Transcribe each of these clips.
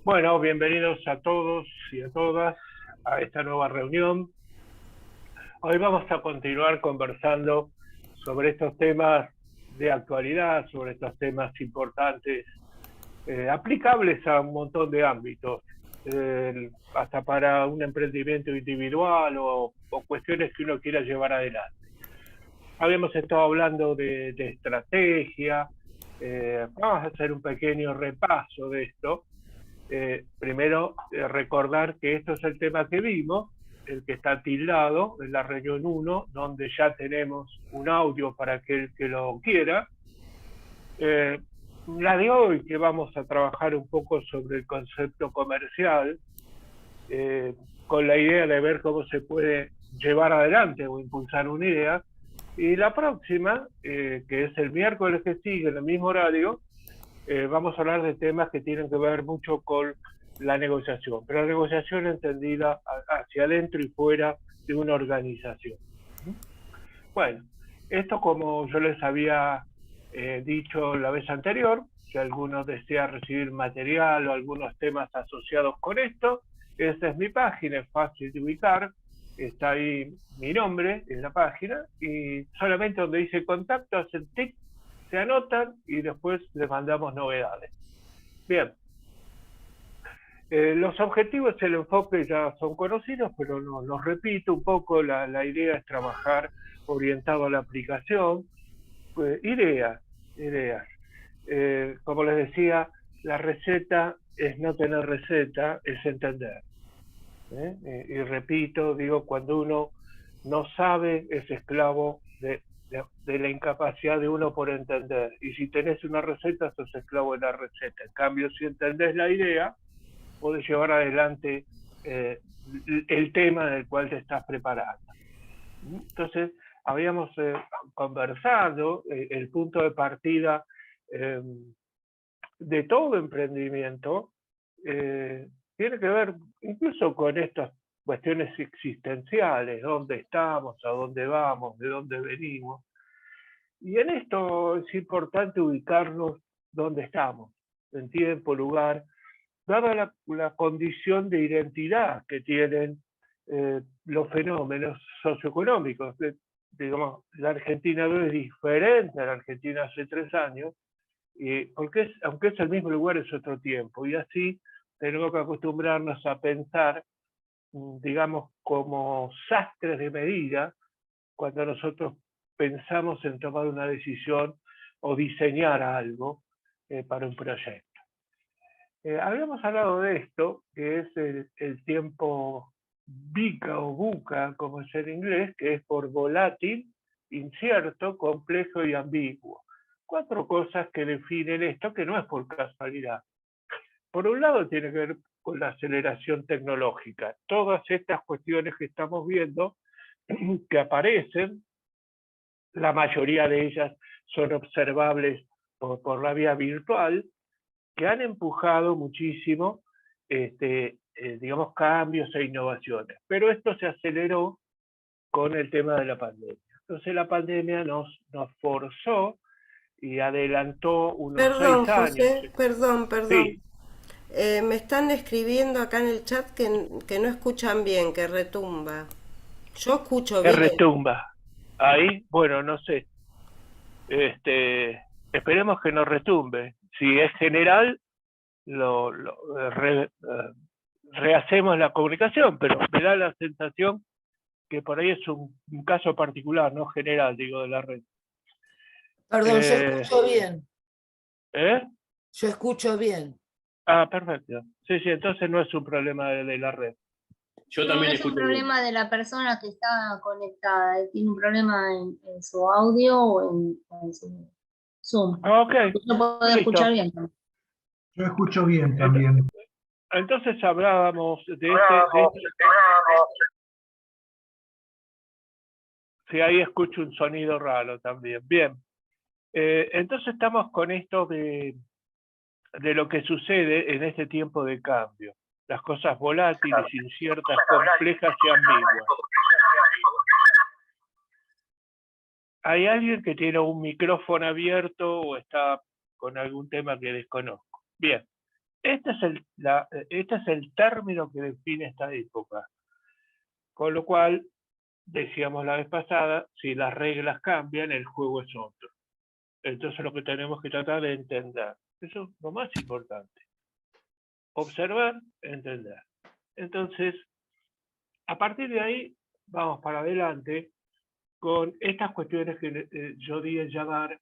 Bueno, bienvenidos a todos y a todas a esta nueva reunión. Hoy vamos a continuar conversando sobre estos temas de actualidad, sobre estos temas importantes, aplicables a un montón de ámbitos, hasta para un emprendimiento individual o cuestiones que uno quiera llevar adelante. Habíamos estado hablando de estrategia, vamos a hacer un pequeño repaso de esto. Primero, recordar que esto es el tema que vimos, el que está tildado en la reunión 1, donde ya tenemos un audio para aquel que lo quiera. La de hoy, que vamos a trabajar un poco sobre el concepto comercial, con la idea de ver cómo se puede llevar adelante o impulsar una idea. Y la próxima, que es el miércoles que sigue, en el mismo horario, vamos a hablar de temas que tienen que ver mucho con la negociación, pero la negociación entendida hacia adentro y fuera de una organización. Bueno, esto como yo les había dicho la vez anterior, si alguno desea recibir material o algunos temas asociados con esto, esta es mi página, es fácil de ubicar, está ahí mi nombre en la página y solamente donde dice contacto hacen tic, se anotan y después les mandamos novedades. Bien, los objetivos y el enfoque ya son conocidos, pero los repito un poco, la idea es trabajar orientado a la aplicación. Ideas, ideas. Como les decía, la receta es no tener receta, es entender. Y repito, digo, cuando uno no sabe, es esclavo de la incapacidad de uno por entender. Y si tenés una receta, sos esclavo de la receta. En cambio, si entendés la idea, podés llevar adelante eh, el tema del cual te estás preparando. Entonces, habíamos conversado el punto de partida eh, de todo emprendimiento tiene que ver incluso con estas cuestiones existenciales, dónde estamos, a dónde vamos, de dónde venimos. Y en esto es importante ubicarnos dónde estamos, en tiempo, lugar, dada la condición de identidad que tienen los fenómenos socioeconómicos. Digamos, la Argentina no es diferente a la Argentina hace 3 años, porque aunque es el mismo lugar, es otro tiempo. Y así tenemos que acostumbrarnos a pensar, digamos, como sastres de medida, cuando nosotros pensamos en tomar una decisión o diseñar algo para un proyecto. Habíamos hablado de esto, que es el tiempo VICA o VUCA, como es en inglés, que es por volátil, incierto, complejo y ambiguo. 4 cosas que definen esto, que no es por casualidad. Por un lado, tiene que ver con la aceleración tecnológica. Todas estas cuestiones que estamos viendo, que aparecen, la mayoría de ellas son observables por la vía virtual, que han empujado muchísimo, digamos, cambios e innovaciones. Pero esto se aceleró con el tema de la pandemia. Entonces la pandemia nos forzó y adelantó unos Perdón, 6 años. José, perdón. Sí, Me están escribiendo acá en el chat que no escuchan bien, que retumba. Yo escucho que bien. retumba. Ahí, bueno, no sé. Esperemos que no retumbe. Si es general, rehacemos la comunicación, pero me da la sensación que por ahí es un caso particular, no general, digo, de la red. Perdón, yo Eh, escucho bien. ¿Eh? Yo escucho bien. Ah, perfecto. Sí, sí, entonces no es un problema de la red. Yo No, también es un escucho bien. problema de la persona que está conectada. Él tiene un problema en su audio o en su Zoom. Ah, ok, Yo puedo escuchar listo. bien. Yo escucho bien Ent- también. Entonces hablábamos si ahí escucho un sonido raro también. Bien. Entonces estamos con esto de lo que sucede en este tiempo de cambio. Las cosas volátiles, inciertas, complejas y ambiguas. ¿Hay alguien que tiene un micrófono abierto o está con algún tema que desconozco? Bien. este es el término que define esta época. Con lo cual, decíamos la vez pasada, si las reglas cambian, el juego es otro. Entonces lo que tenemos que tratar de entender. Eso es lo más importante. Observar, entender. Entonces, a partir de ahí, vamos para adelante con estas cuestiones que yo di a llamar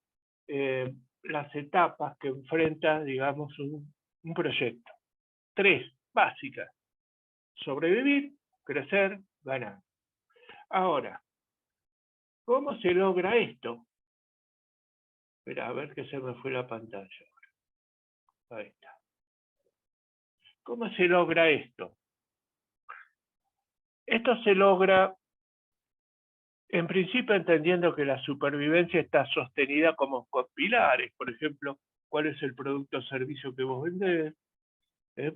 las etapas que enfrenta, digamos, un proyecto. 3 básicas. Sobrevivir, crecer, ganar. Ahora, ¿cómo se logra esto? Espera, a ver que se me fue la pantalla. Ahí está. ¿Cómo se logra esto? Esto se logra, en principio, entendiendo que la supervivencia está sostenida como con pilares. Por ejemplo, ¿cuál es el producto o servicio que vos vendés?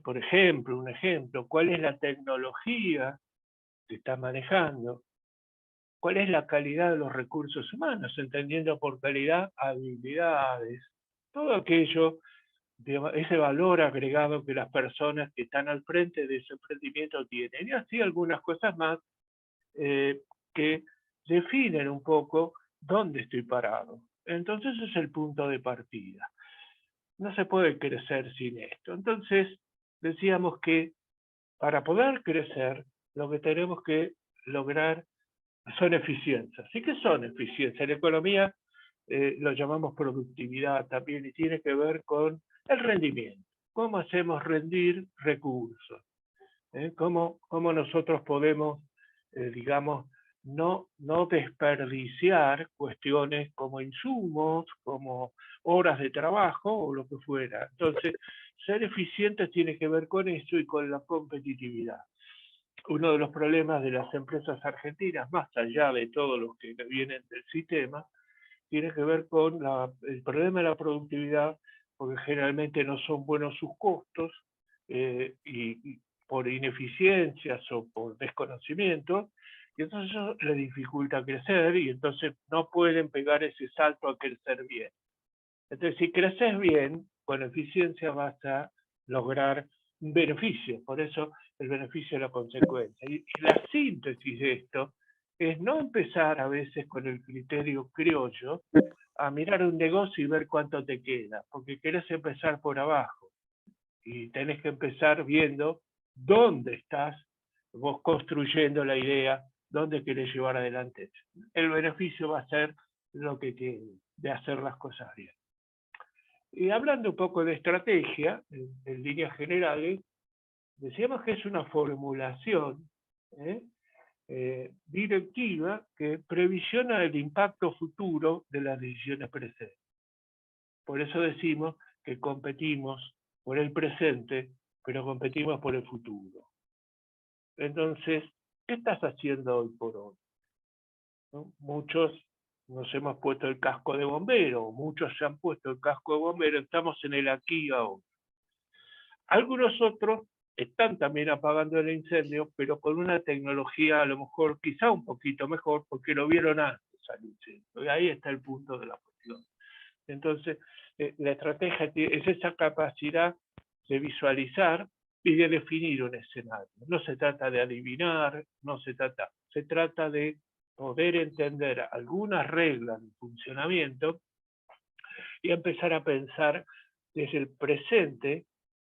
Por ejemplo, un ejemplo, ¿cuál es la tecnología que estás manejando? ¿Cuál es la calidad de los recursos humanos? Entendiendo por calidad habilidades, todo aquello, ese valor agregado que las personas que están al frente de ese emprendimiento tienen. Y así algunas cosas más que definen un poco dónde estoy parado. Entonces ese es el punto de partida. No se puede crecer sin esto. Entonces decíamos que para poder crecer, lo que tenemos que lograr son eficiencias. ¿Y qué son eficiencias? En economía lo llamamos productividad también y tiene que ver con el rendimiento. ¿Cómo hacemos rendir recursos? ¿Cómo nosotros podemos, digamos, no desperdiciar cuestiones como insumos, como horas de trabajo o lo que fuera? Entonces, ser eficiente tiene que ver con eso y con la competitividad. Uno de los problemas de las empresas argentinas, más allá de todos los que vienen del sistema, tiene que ver con el problema de la productividad, porque generalmente no son buenos sus costos y por ineficiencias o por desconocimiento, y entonces eso le dificulta crecer y entonces no pueden pegar ese salto a crecer bien. Entonces, si creces bien, con eficiencia vas a lograr un beneficio, por eso el beneficio es la consecuencia. Y la síntesis de esto es no empezar a veces con el criterio criollo a mirar un negocio y ver cuánto te queda, porque querés empezar por abajo y tenés que empezar viendo dónde estás vos construyendo la idea, dónde querés llevar adelante. El beneficio va a ser lo que quede, de hacer las cosas bien. Y hablando un poco de estrategia, en líneas generales, decíamos que es una formulación directiva que previsiona el impacto futuro de las decisiones presentes. Por eso decimos que competimos por el presente, pero competimos por el futuro. Entonces, ¿qué estás haciendo hoy por hoy? ¿No? Muchos nos hemos puesto el casco de bombero, muchos se han puesto el casco de bombero, estamos en el aquí y ahora. Algunos otros están también apagando el incendio, pero con una tecnología a lo mejor quizá un poquito mejor, porque lo vieron antes al incendio. Y ahí está el punto de la cuestión. Entonces, la estrategia es esa capacidad de visualizar y de definir un escenario. No se trata de adivinar, se trata de poder entender algunas reglas de funcionamiento y empezar a pensar desde el presente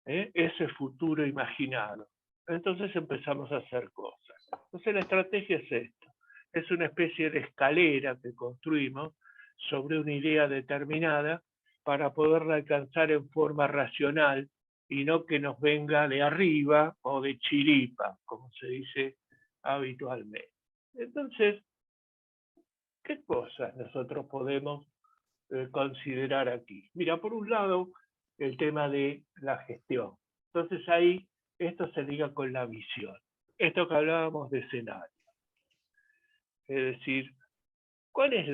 ese futuro imaginado. Entonces empezamos a hacer cosas. Entonces la estrategia es esto. Es una especie de escalera que construimos sobre una idea determinada para poderla alcanzar en forma racional y no que nos venga de arriba o de chiripa, como se dice habitualmente. Entonces, ¿qué cosas nosotros podemos considerar aquí? Mira, por un lado, el tema de la gestión. Entonces ahí esto se liga con la visión. Esto que hablábamos de escenario. Es decir, ¿cuál es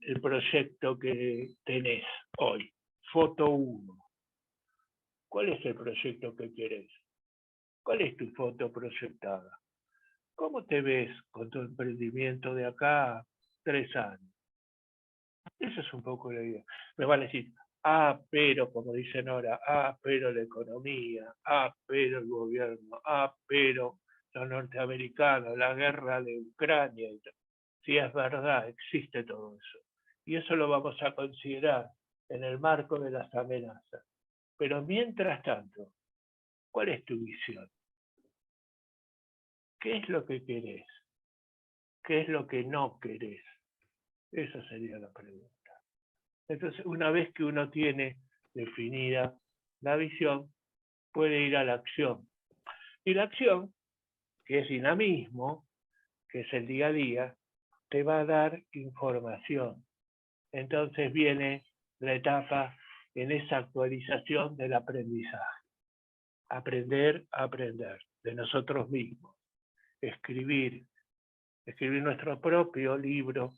el proyecto que tenés hoy? Foto 1. ¿Cuál es el proyecto que querés? ¿Cuál es tu foto proyectada? ¿Cómo te ves con tu emprendimiento de acá a 3 años? Esa es un poco la idea. Me van a decir, pero, como dicen ahora, pero la economía, pero el gobierno, pero los norteamericanos, la guerra de Ucrania. Sí, es verdad, existe todo eso. Y eso lo vamos a considerar en el marco de las amenazas. Pero mientras tanto, ¿cuál es tu visión? ¿Qué es lo que querés? ¿Qué es lo que no querés? Esa sería la pregunta. Entonces, una vez que uno tiene definida la visión, puede ir a la acción. Y la acción, que es dinamismo, que es el día a día, te va a dar información. Entonces viene la etapa en esa actualización del aprendizaje. Aprender a aprender de nosotros mismos. Escribir nuestro propio libro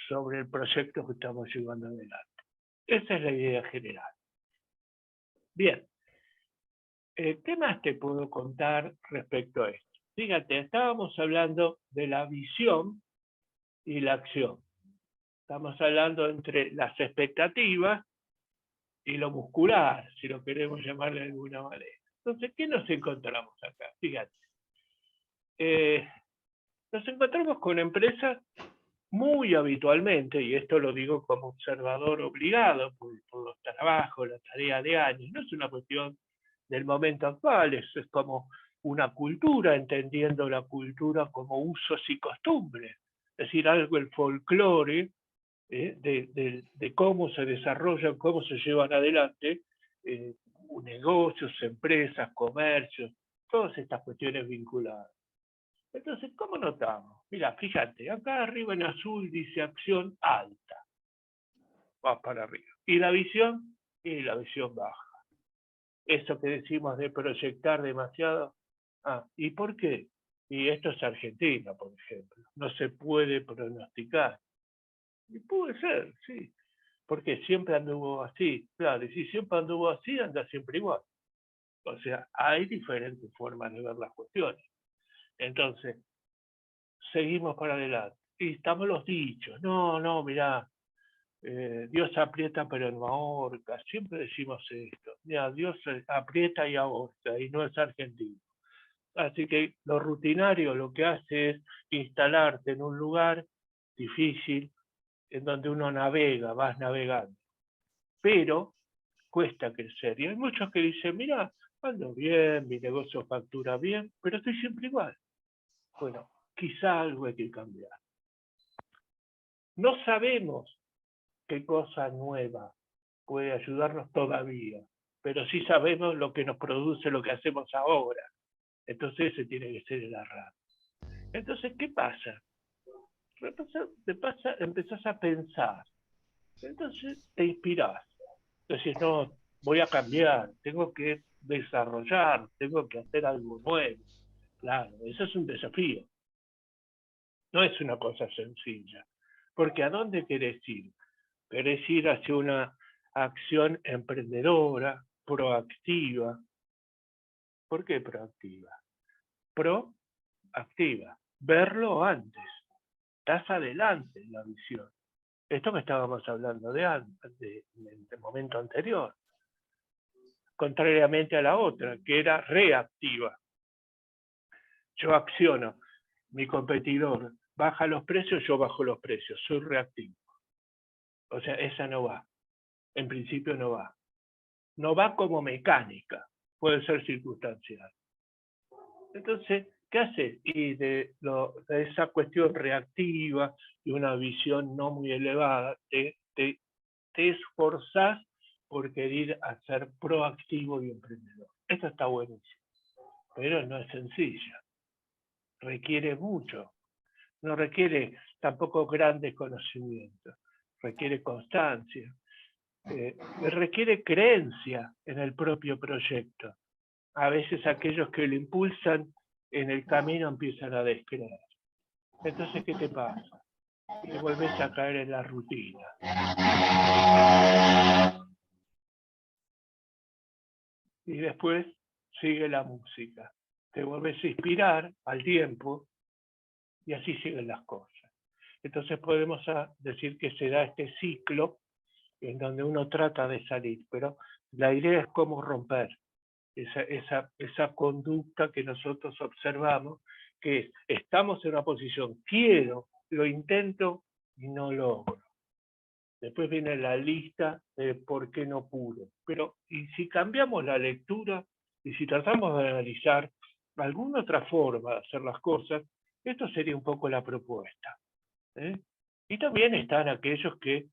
sobre el proyecto que estamos llevando adelante. Esa es la idea general. Bien, ¿qué más te puedo contar respecto a esto? Fíjate, estábamos hablando de la visión y la acción. Estamos hablando entre las expectativas y lo muscular, si lo queremos llamar de alguna manera. Entonces, ¿qué nos encontramos acá? Fíjate. Nos encontramos con empresas muy habitualmente, y esto lo digo como observador obligado por los trabajos, la tarea de años, no es una cuestión del momento actual, es como una cultura, entendiendo la cultura como usos y costumbres, es decir, algo el folclore de cómo se desarrollan, cómo se llevan adelante negocios, empresas, comercios, todas estas cuestiones vinculadas. Entonces, ¿cómo notamos? Mira, fíjate, acá arriba en azul dice acción alta. Va para arriba. ¿Y la visión? Y la visión baja. Eso que decimos de proyectar demasiado. ¿Y por qué? Y esto es Argentina, por ejemplo. No se puede pronosticar. Y puede ser, sí. Porque siempre anduvo así. Claro, y si siempre anduvo así, anda siempre igual. O sea, hay diferentes formas de ver las cuestiones. Entonces, seguimos para adelante. Y estamos los dichos. No, mirá, Dios aprieta pero no ahorca. Siempre decimos esto. Mirá, Dios aprieta y ahorca, y no es argentino. Así que lo rutinario lo que hace es instalarte en un lugar difícil, en donde uno navega, vas navegando. Pero cuesta crecer. Y hay muchos que dicen, mira, ando bien, mi negocio factura bien, pero estoy siempre igual. Bueno, quizá algo hay que cambiar. No sabemos qué cosa nueva puede ayudarnos todavía, pero sí sabemos lo que nos produce lo que hacemos ahora. Entonces ese tiene que ser el arranque. Entonces, ¿qué pasa? Empezás a pensar. Entonces te inspirás. Decís, no, voy a cambiar, tengo que desarrollar, tengo que hacer algo nuevo. Claro, eso es un desafío. No es una cosa sencilla. Porque ¿a dónde querés ir? Querés ir hacia una acción emprendedora, proactiva. ¿Por qué proactiva? Proactiva. Verlo antes. Estás adelante en la visión. Esto que estábamos hablando del momento anterior. Contrariamente a la otra, que era reactiva. Yo acciono. Mi competidor baja los precios, yo bajo los precios. Soy reactivo. O sea, esa no va. En principio no va. No va como mecánica. Puede ser circunstancial. Entonces, ¿qué haces? Y de esa cuestión reactiva y una visión no muy elevada, te esforzás por querer ser proactivo y emprendedor. Esto está buenísimo, pero no es sencillo. Requiere mucho. No requiere tampoco grandes conocimientos. Requiere constancia. Requiere creencia en el propio proyecto. A veces aquellos que lo impulsan en el camino empiezan a descreer. Entonces, ¿qué te pasa? Te volvés a caer en la rutina. Y después sigue la música. Te volvés a inspirar al tiempo y así siguen las cosas. Entonces podemos decir que se da este ciclo en donde uno trata de salir, pero la idea es cómo romper esa conducta que nosotros observamos, que es, estamos en una posición, quiero, lo intento y no logro. Después viene la lista de por qué no pude. Pero, y si cambiamos la lectura, y si tratamos de analizar alguna otra forma de hacer las cosas, esto sería un poco la propuesta. Y también están aquellos que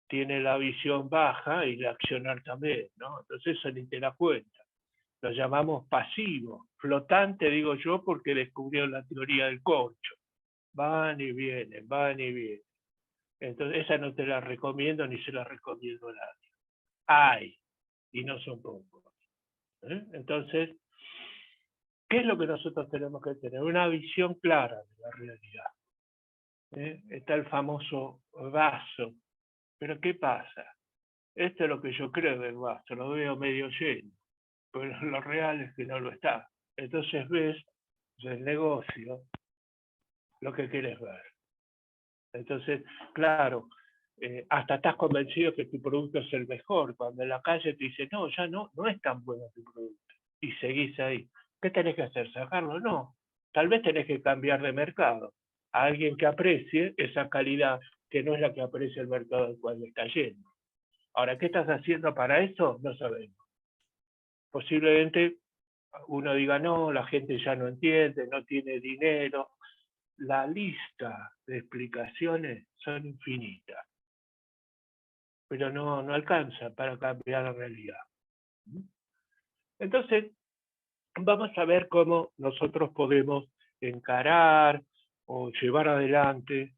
tienen la visión baja y la accionar también, ¿no? Entonces eso ni te da cuenta. Lo llamamos pasivo, flotante, digo yo, porque descubrieron la teoría del corcho. Van y vienen, van y vienen. Entonces esa no te la recomiendo ni se la recomiendo a nadie. Hay, y no son pocos. Entonces, ¿qué es lo que nosotros tenemos que tener? Una visión clara de la realidad. Está el famoso vaso. Pero ¿qué pasa? Esto es lo que yo creo del vaso, lo veo medio lleno, pero lo real es que no lo está. Entonces ves del negocio lo que quieres ver. Entonces, claro, hasta estás convencido que tu producto es el mejor, cuando en la calle te dicen, no, ya no es tan bueno tu producto, y seguís ahí. ¿Qué tenés que hacer? ¿Sacarlo? No. Tal vez tenés que cambiar de mercado a alguien que aprecie esa calidad, que no es la que aprecia el mercado al cual está yendo. Ahora, ¿qué estás haciendo para eso? No sabemos. Posiblemente uno diga, no, la gente ya no entiende, no tiene dinero. La lista de explicaciones son infinitas, pero no alcanza para cambiar la realidad. Entonces, vamos a ver cómo nosotros podemos encarar o llevar adelante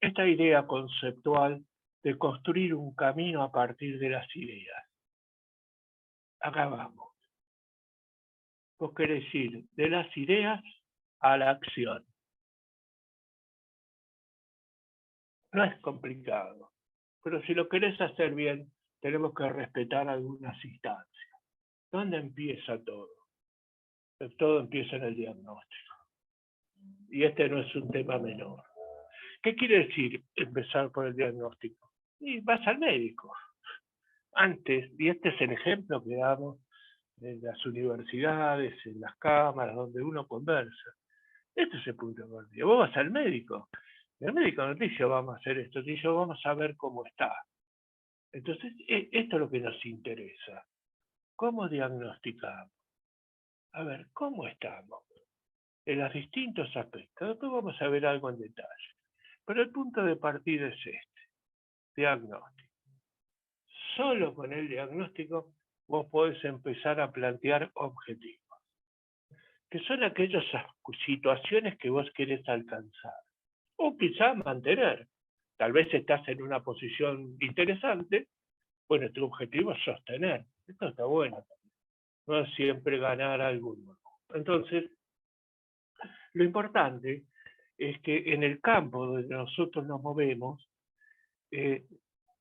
esta idea conceptual de construir un camino a partir de las ideas. Acá vamos. Vos querés ir de las ideas a la acción. No es complicado, pero si lo querés hacer bien, tenemos que respetar algunas instancias. ¿Dónde empieza todo? Todo empieza en el diagnóstico. Y este no es un tema menor. ¿Qué quiere decir empezar por el diagnóstico? Y vas al médico. Antes, y este es el ejemplo que damos en las universidades, en las cámaras, donde uno conversa. Este es el punto de partida. Vos vas al médico. El médico no te dice, vamos a hacer esto, te dice, vamos a ver cómo está. Entonces, esto es lo que nos interesa. ¿Cómo diagnosticamos? A ver, ¿cómo estamos? En los distintos aspectos. Después vamos a ver algo en detalle. Pero el punto de partida es este, diagnóstico. Solo con el diagnóstico vos podés empezar a plantear objetivos, que son aquellas situaciones que vos querés alcanzar, o quizás mantener. Tal vez estás en una posición interesante, bueno, tu objetivo es sostener. Esto está bueno. No es siempre ganar alguno. Entonces, lo importante es que en el campo donde nosotros nos movemos,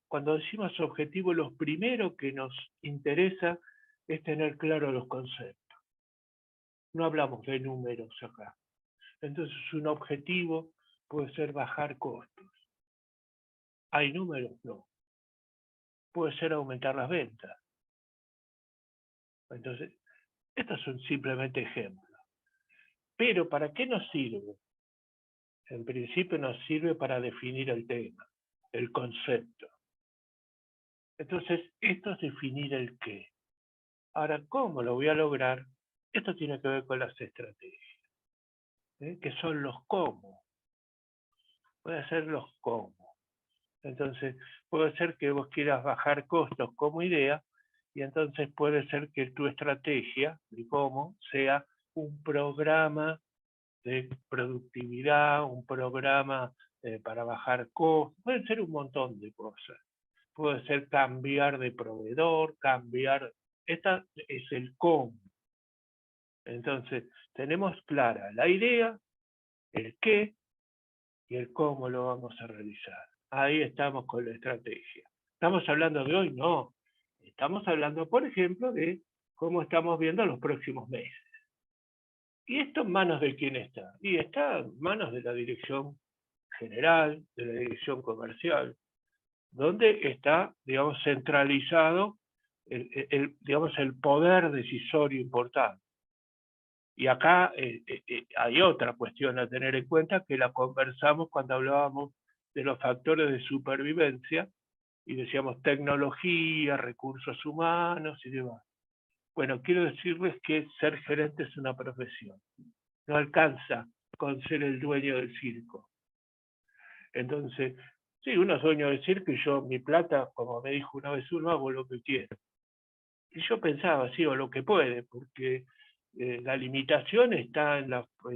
cuando decimos objetivo, lo primero que nos interesa es tener claro los conceptos. No hablamos de números acá. Entonces, un objetivo puede ser bajar costos. ¿Hay números? No. Puede ser aumentar las ventas. Entonces, estos son simplemente ejemplos. Pero, ¿para qué nos sirve? En principio nos sirve para definir el tema, el concepto. Entonces, esto es definir el qué. Ahora, ¿cómo lo voy a lograr? Esto tiene que ver con las estrategias, que son los cómo. Puede ser los cómo. Entonces, puede ser que vos quieras bajar costos como idea, y entonces puede ser que tu estrategia de cómo sea un programa de productividad, un programa para bajar costos, pueden ser un montón de cosas. Puede ser cambiar de proveedor, esta es el cómo. Entonces, tenemos clara la idea, el qué y el cómo lo vamos a realizar. Ahí estamos con la estrategia. ¿Estamos hablando de hoy? No. Estamos hablando, por ejemplo, de cómo estamos viendo los próximos meses. ¿Y esto en manos de quién está? Y está en manos de la dirección general, de la dirección comercial. donde está, digamos, centralizado digamos, el poder decisorio importante. Y acá hay otra cuestión a tener en cuenta que la conversamos cuando hablábamos de los factores de supervivencia y decíamos tecnología, recursos humanos y demás. Bueno, quiero decirles que ser gerente es una profesión. No alcanza con ser el dueño del circo. Entonces, sí, uno es dueño del circo y yo mi plata, como me dijo una vez uno, hago lo que quiero. Y yo pensaba, sí, o lo que puede, porque la limitación está en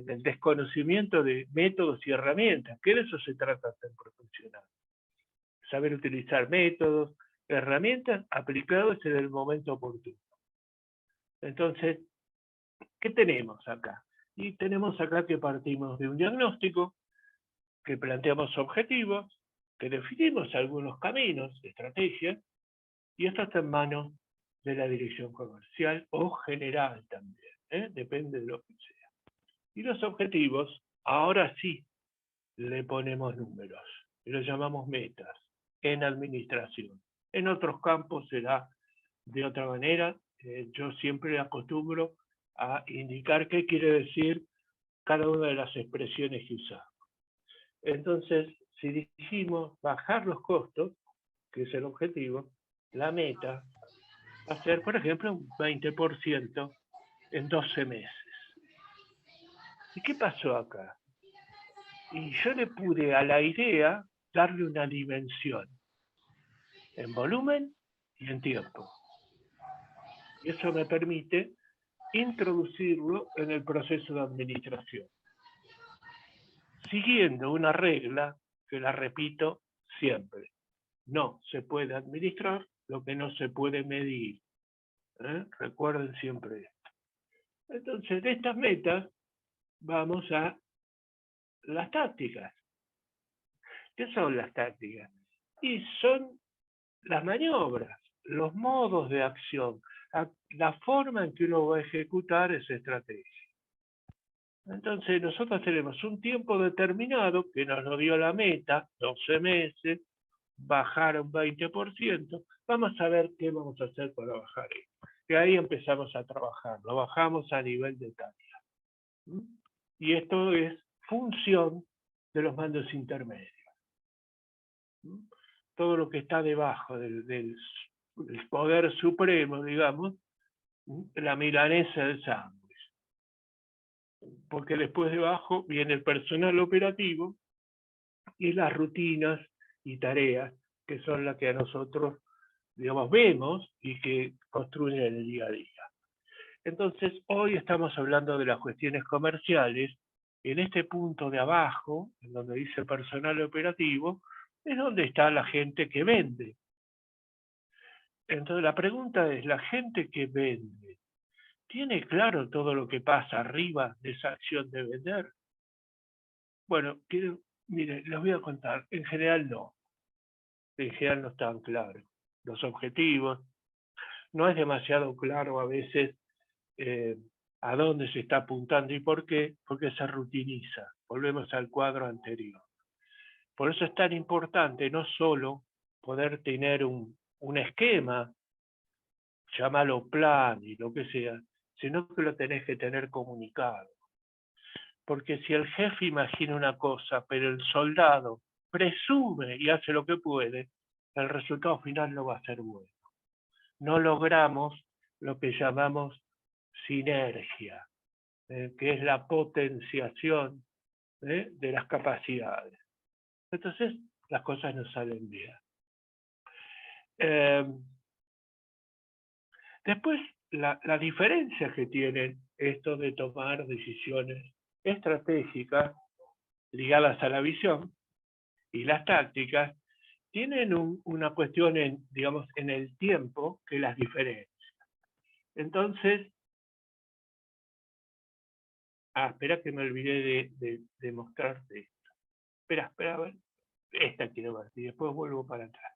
el desconocimiento de métodos y herramientas, que de eso se trata ser profesional. Saber utilizar métodos, herramientas aplicados en el momento oportuno. Entonces, ¿qué tenemos acá? Y tenemos acá que partimos de un diagnóstico, que planteamos objetivos, que definimos algunos caminos, estrategias, y esto está en manos de la dirección comercial o general también, depende de lo que sea. Y los objetivos, ahora sí le ponemos números, y los llamamos metas, en administración. En otros campos será de otra manera. Yo siempre acostumbro a indicar qué quiere decir cada una de las expresiones que usamos. Entonces, si dijimos bajar los costos, que es el objetivo, la meta va a ser, por ejemplo, un 20% en 12 meses. ¿Y qué pasó acá? Y yo le pude a la idea darle una dimensión, en volumen y en tiempo. Y eso me permite introducirlo en el proceso de administración, siguiendo una regla que la repito siempre. No se puede administrar lo que no se puede medir. Recuerden siempre esto. Entonces, de estas metas vamos a las tácticas. ¿Qué son las tácticas? Y son las maniobras, los modos de acción, la forma en que uno va a ejecutar esa estrategia. Entonces, nosotros tenemos un tiempo determinado que nos lo dio la meta, 12 meses, bajar un 20%. Vamos a ver qué vamos a hacer para bajar esto. Y ahí empezamos a trabajar, lo bajamos a nivel de tarea. Y esto es función de los mandos intermedios. Todo lo que está debajo del poder supremo, digamos, la milanesa del sándwich. Porque después debajo viene el personal operativo y las rutinas y tareas que son las que a nosotros, digamos, vemos y que construyen el día a día. Entonces, hoy estamos hablando de las cuestiones comerciales. En este punto de abajo, en donde dice personal operativo, es donde está la gente que vende. Entonces, la pregunta es, ¿la gente que vende tiene claro todo lo que pasa arriba de esa acción de vender? Bueno, mire, les voy a contar. En general no. En general no están claros los objetivos. No es demasiado claro a veces a dónde se está apuntando y por qué, porque se rutiniza. Volvemos al cuadro anterior. Por eso es tan importante no solo poder tener un esquema, llámalo plan y lo que sea, sino que lo tenés que tener comunicado. Porque si el jefe imagina una cosa, pero el soldado presume y hace lo que puede, el resultado final no va a ser bueno. No logramos lo que llamamos sinergia, que es la potenciación de las capacidades. Entonces, las cosas no salen bien. Después, la diferencia que tienen esto de tomar decisiones estratégicas ligadas a la visión y las tácticas, tienen una cuestión digamos, en el tiempo que las diferencia. Entonces, espera que me olvidé de mostrarte esto. Espera, a ver. Esta quiero ver, y después vuelvo para atrás.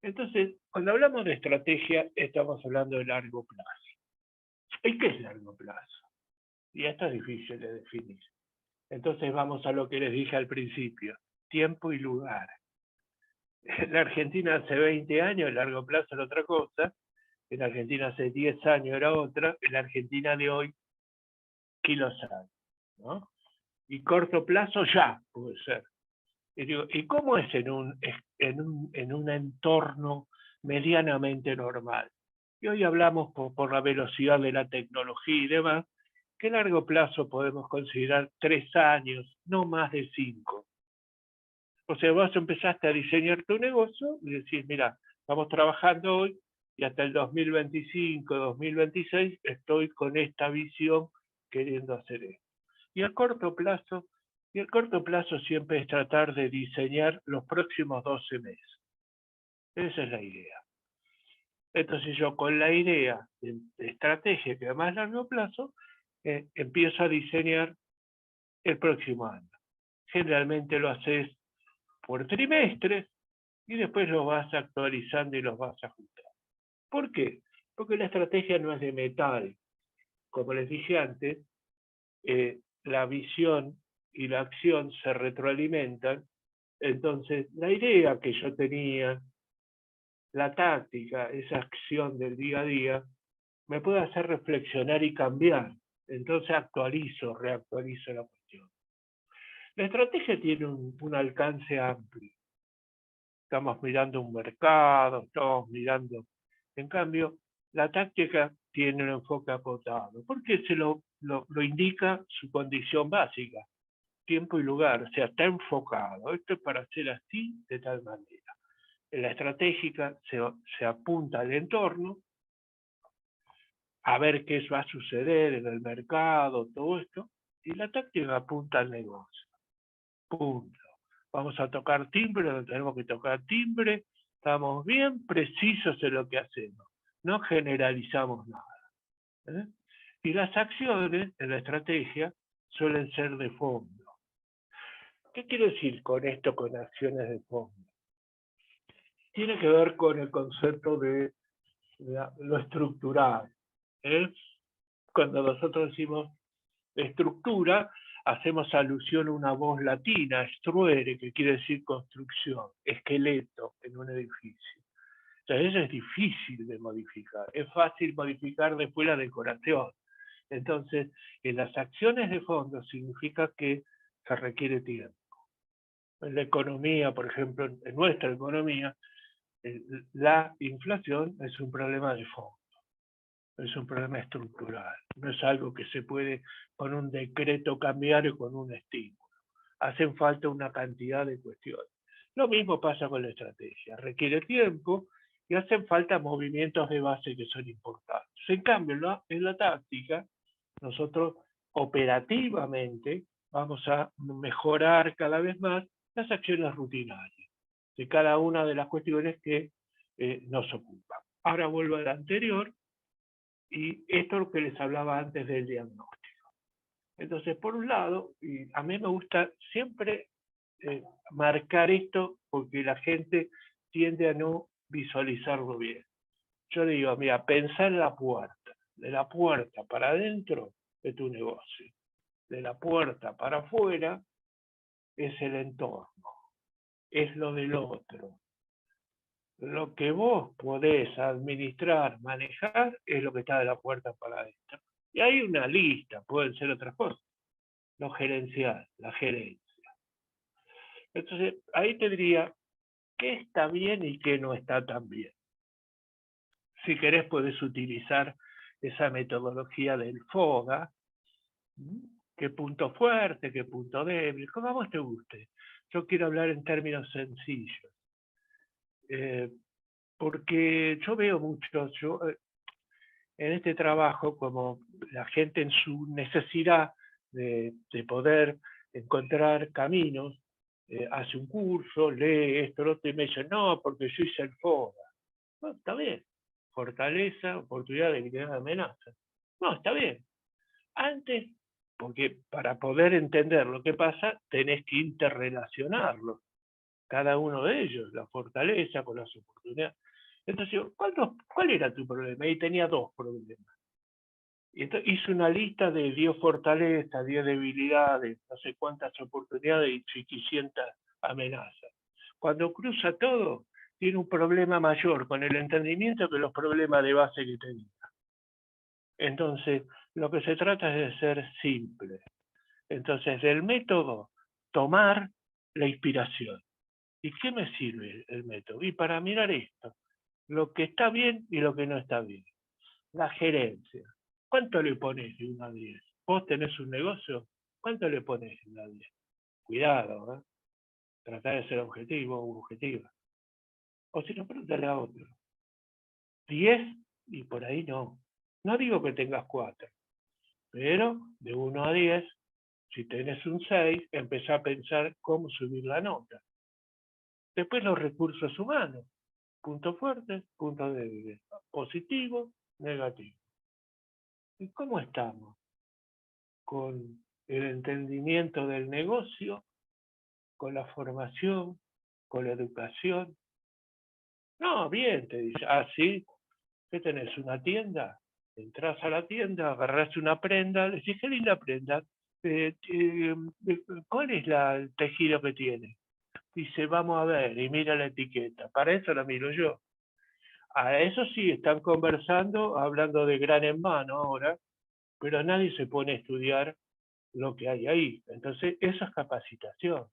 Entonces, cuando hablamos de estrategia, estamos hablando de largo plazo. ¿Y qué es largo plazo? Y esto es difícil de definir. Entonces vamos a lo que les dije al principio, tiempo y lugar. la Argentina hace 20 años, el largo plazo era otra cosa, en la Argentina hace 10 años era otra, en la Argentina de hoy, ¿quién lo sabe? ¿No? Y corto plazo ya puede ser. Y digo, ¿y cómo es en un entorno medianamente normal? Y hoy hablamos por la velocidad de la tecnología y demás, que a largo plazo podemos considerar 3 años, no más de 5. O sea, vos empezaste a diseñar tu negocio y decís, mira, estamos trabajando hoy y hasta el 2025, 2026 estoy con esta visión queriendo hacer esto. Y a corto plazo, siempre es tratar de diseñar los próximos 12 meses. Esa es la idea. Entonces yo con la idea de estrategia que va más a largo plazo, empiezo a diseñar el próximo año. Generalmente lo haces por trimestres y después los vas actualizando y los vas ajustando. ¿Por qué? Porque la estrategia no es de metal. Como les dije antes, la visión y la acción se retroalimentan. Entonces, la idea que yo tenía, la táctica, esa acción del día a día, me puede hacer reflexionar y cambiar. Entonces reactualizo la cuestión. La estrategia tiene un alcance amplio. Estamos mirando un mercado, estamos mirando. En cambio, la táctica tiene un enfoque acotado, porque lo indica su condición básica, tiempo y lugar, o sea, está enfocado. Esto es para hacer así, de tal manera. En la estratégica se apunta al entorno, a ver qué va a suceder en el mercado, todo esto, y la táctica apunta al negocio. Punto. Vamos a tocar timbre donde tenemos que tocar timbre, estamos bien precisos en lo que hacemos, no generalizamos nada. Y las acciones en la estrategia suelen ser de fondo. ¿Qué quiero decir con esto, con acciones de fondo? Tiene que ver con el concepto de lo estructural. Cuando nosotros decimos estructura, hacemos alusión a una voz latina, struere, que quiere decir construcción, esqueleto en un edificio. Entonces eso es difícil de modificar, es fácil modificar después la decoración. Entonces, en las acciones de fondo significa que se requiere tiempo. En la economía, por ejemplo, en nuestra economía, la inflación es un problema de fondo. Es un problema estructural, no es algo que se puede con un decreto cambiar o con un estímulo. Hacen falta una cantidad de cuestiones. Lo mismo pasa con la estrategia, requiere tiempo y hacen falta movimientos de base que son importantes. En cambio, en la táctica, nosotros operativamente vamos a mejorar cada vez más las acciones rutinarias de cada una de las cuestiones que nos ocupan. Ahora vuelvo al anterior. Y esto es lo que les hablaba antes del diagnóstico. Entonces, por un lado, y a mí me gusta siempre marcar esto porque la gente tiende a no visualizarlo bien. Yo digo, mira, pensá en la puerta. De la puerta para adentro es tu negocio. De la puerta para afuera es el entorno. Es lo del otro. Lo que vos podés administrar, manejar, es lo que está de la puerta para adentro. Y hay una lista, pueden ser otras cosas. Lo gerencial, la gerencia. Entonces, ahí te diría qué está bien y qué no está tan bien. Si querés, podés utilizar esa metodología del FODA. ¿Qué punto fuerte, qué punto débil? Como a vos te guste. Yo quiero hablar en términos sencillos. Porque yo veo mucho, en este trabajo, como la gente en su necesidad de poder encontrar caminos, hace un curso, lee esto, lo otro, y me dice, no, porque yo hice el FODA. No, está bien. Fortaleza, oportunidad, debilidad, amenaza. No, está bien. Antes, porque para poder entender lo que pasa, tenés que interrelacionarlo. Cada uno de ellos, la fortaleza con las oportunidades. Entonces, ¿cuál era tu problema? Y tenía 2 problemas. Y entonces hice una lista de 10 fortalezas, 10 debilidades, no sé cuántas oportunidades y 500 amenazas. Cuando cruza todo, tiene un problema mayor con el entendimiento que los problemas de base que tenía. Entonces, lo que se trata es de ser simple. Entonces, del método, tomar la inspiración. ¿Y qué me sirve el método? Y para mirar esto, lo que está bien y lo que no está bien. La gerencia. ¿Cuánto le pones de 1 a 10? ¿Vos tenés un negocio? ¿Cuánto le pones de 1 a 10? Cuidado, ¿eh? Tratar de ser objetivo o objetiva. O si no, pregúntale a otro. 10 y por ahí no. No digo que tengas 4, pero de 1 a 10, si tenés un 6, empezá a pensar cómo subir la nota. Después los recursos humanos. Puntos fuertes, puntos débiles. Positivo, negativo. ¿Y cómo estamos? Con el entendimiento del negocio, con la formación, con la educación. No, bien, te dice. Ah, sí, ¿qué tenés? ¿Una tienda? Entrás a la tienda, agarrás una prenda, le decís, qué linda prenda. ¿Cuál es el tejido que tiene? Dice, vamos a ver, y mira la etiqueta. Para eso la miro yo. A eso sí, están conversando, hablando de gran hermano ahora, pero nadie se pone a estudiar lo que hay ahí. Entonces, eso es capacitación.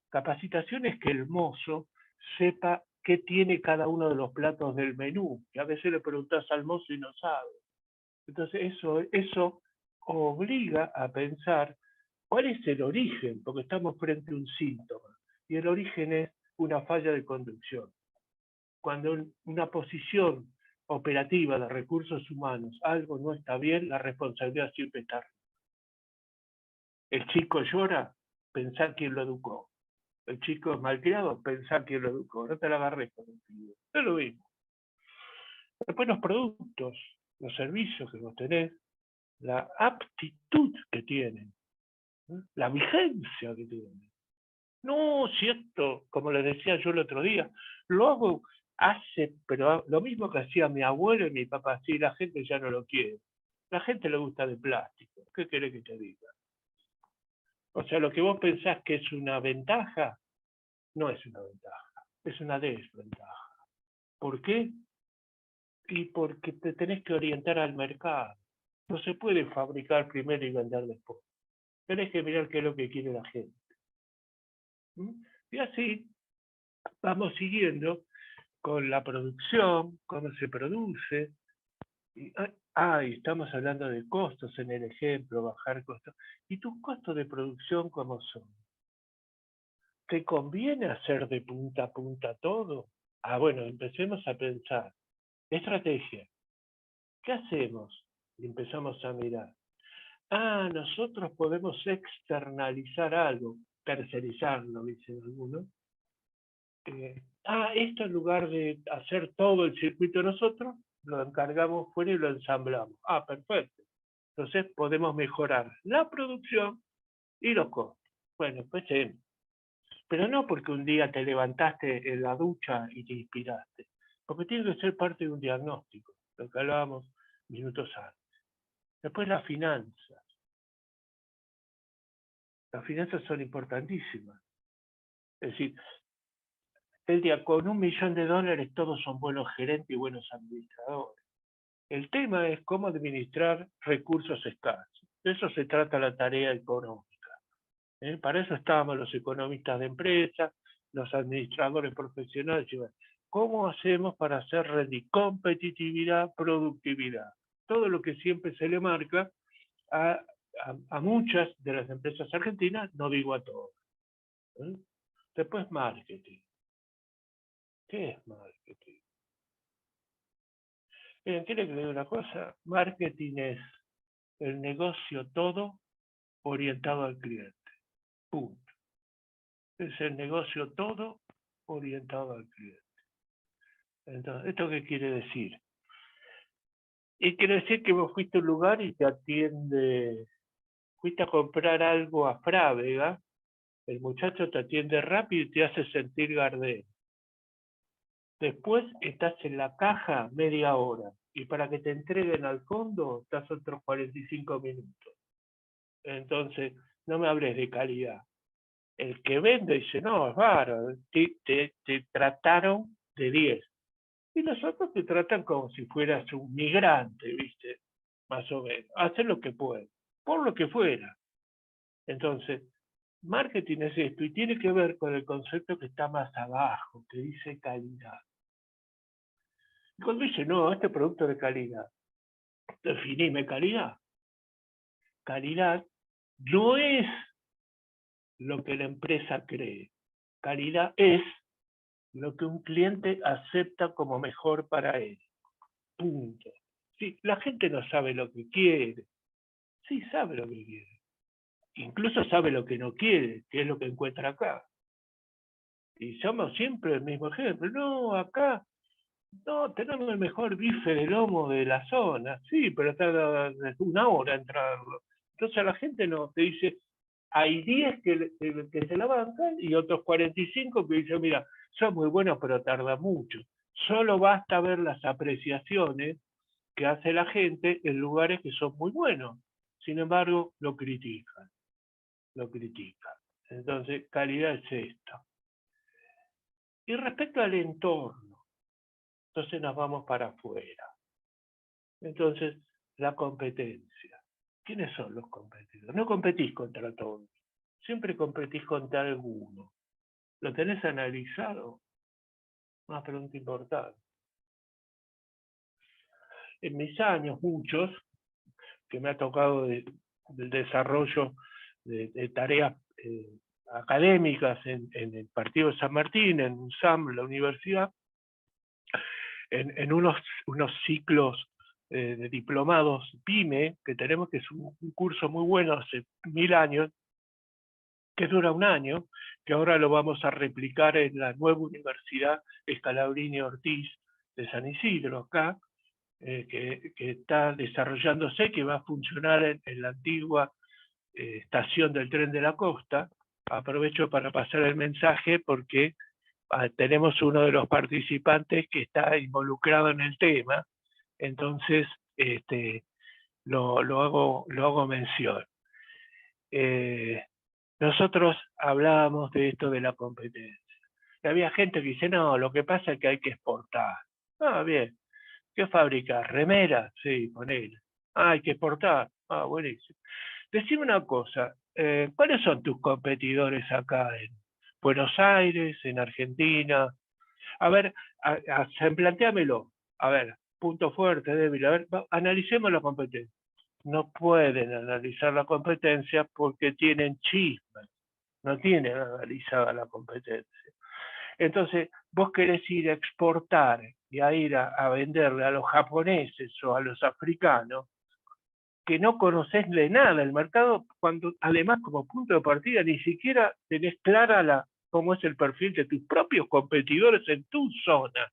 Capacitación es que el mozo sepa qué tiene cada uno de los platos del menú, que a veces le preguntas al mozo y no sabe. Entonces, eso obliga a pensar cuál es el origen, porque estamos frente a un síntoma, y el origen es una falla de conducción. Cuando en una posición operativa de recursos humanos algo no está bien, la responsabilidad siempre está. El chico llora, pensá quién lo educó. El chico es malcriado, pensá quién lo educó. No te la agarres con el pibe. Es lo mismo. Después los productos, los servicios que vos tenés, la aptitud que tienen, ¿no? La vigencia que tienen. No, si esto, como les decía yo el otro día, lo hago pero lo mismo que hacía mi abuelo y mi papá, sí, la gente ya no lo quiere. La gente le gusta de plástico. ¿Qué querés que te diga? O sea, lo que vos pensás que es una ventaja, no es una ventaja, es una desventaja. ¿Por qué? Y porque te tenés que orientar al mercado. No se puede fabricar primero y vender después. Tenés que mirar qué es lo que quiere la gente. Y así vamos siguiendo con la producción, cómo se produce. Y estamos hablando de costos en el ejemplo, bajar costos. ¿Y tus costos de producción cómo son? ¿Te conviene hacer de punta a punta todo? Bueno, empecemos a pensar. Estrategia. ¿Qué hacemos? Y empezamos a mirar. Nosotros podemos externalizar algo, tercerizarlo, dicen algunos. Esto en lugar de hacer todo el circuito nosotros, lo encargamos fuera y lo ensamblamos. Perfecto. Entonces podemos mejorar la producción y los costos. Bueno, pues pero no porque un día te levantaste en la ducha y te inspiraste, porque tiene que ser parte de un diagnóstico, lo que hablábamos minutos antes. Después las finanzas. Las finanzas son importantísimas. Es decir, el día con $1 millón todos son buenos gerentes y buenos administradores. El tema es cómo administrar recursos escasos. De eso se trata la tarea económica. Para eso estábamos los economistas de empresa, los administradores profesionales. ¿Cómo hacemos para hacer rendir competitividad, productividad? Todo lo que siempre se le marca a muchas de las empresas argentinas, no digo a todas. Después marketing. ¿Qué es marketing? Miren, ¿quiere que le diga una cosa? Marketing es el negocio todo orientado al cliente. Punto. Es el negocio todo orientado al cliente. Entonces, ¿esto qué quiere decir? Y quiere decir que vos fuiste a un lugar y te atiende, fuiste a comprar algo a Frávega, el muchacho te atiende rápido y te hace sentir Gardel. Después estás en la caja media hora y para que te entreguen al fondo estás otros 45 minutos. Entonces, no me hables de calidad. El que vende dice, no, es bárbaro, te trataron de 10. Y los otros te tratan como si fueras un migrante, ¿viste? Más o menos. Hacen lo que pueden, por lo que fuera. Entonces, marketing es esto y tiene que ver con el concepto que está más abajo, que dice calidad. Y cuando dice, no, este producto de calidad, definime calidad. Calidad no es lo que la empresa cree. Calidad es lo que un cliente acepta como mejor para él. Punto. Sí, la gente no sabe lo que quiere. Sí, sabe lo que quiere. Incluso sabe lo que no quiere, que es lo que encuentra acá. Y somos siempre el mismo ejemplo. No, acá, no, tenemos el mejor bife de lomo de la zona. Sí, pero tarda 1 hora en traerlo. Entonces la gente no te dice, hay 10 que se la bancan y otros 45 que dicen, mira, son muy buenos, pero tarda mucho. Solo basta ver las apreciaciones que hace la gente en lugares que son muy buenos. Sin embargo, lo critican. Entonces, calidad es esto. Y respecto al entorno, entonces nos vamos para afuera. Entonces, la competencia. ¿Quiénes son los competidores? No competís contra todos, siempre competís contra alguno. ¿Lo tenés analizado? Una pregunta importante. En mis años, muchos, que me ha tocado del desarrollo de tareas académicas en el Partido de San Martín, en UNSAM, la universidad, en unos ciclos de diplomados PYME, que tenemos, que es un curso muy bueno hace 1000 años, que dura 1 año, que ahora lo vamos a replicar en la nueva Universidad Scalabrini Ortiz de San Isidro, acá, que está desarrollándose, que va a funcionar en la antigua estación del Tren de la Costa. Aprovecho para pasar el mensaje porque tenemos uno de los participantes que está involucrado en el tema, entonces lo hago mención. Nosotros hablábamos de esto de la competencia. Y había gente que dice, no, lo que pasa es que hay que exportar. Ah, bien. ¿Qué fabricas? ¿Remeras? Sí, ponele. Ah, hay que exportar. Ah, buenísimo. Decime una cosa, ¿cuáles son tus competidores acá en Buenos Aires, en Argentina? A ver, plantéamelo. A ver, punto fuerte, débil. A ver, analicemos la competencia. No pueden analizar la competencia porque tienen chismes, no tienen analizada la competencia. Entonces, vos querés ir a exportar y a ir a venderle a los japoneses o a los africanos, que no conocés de nada el mercado, cuando además como punto de partida ni siquiera tenés clara cómo es el perfil de tus propios competidores en tu zona.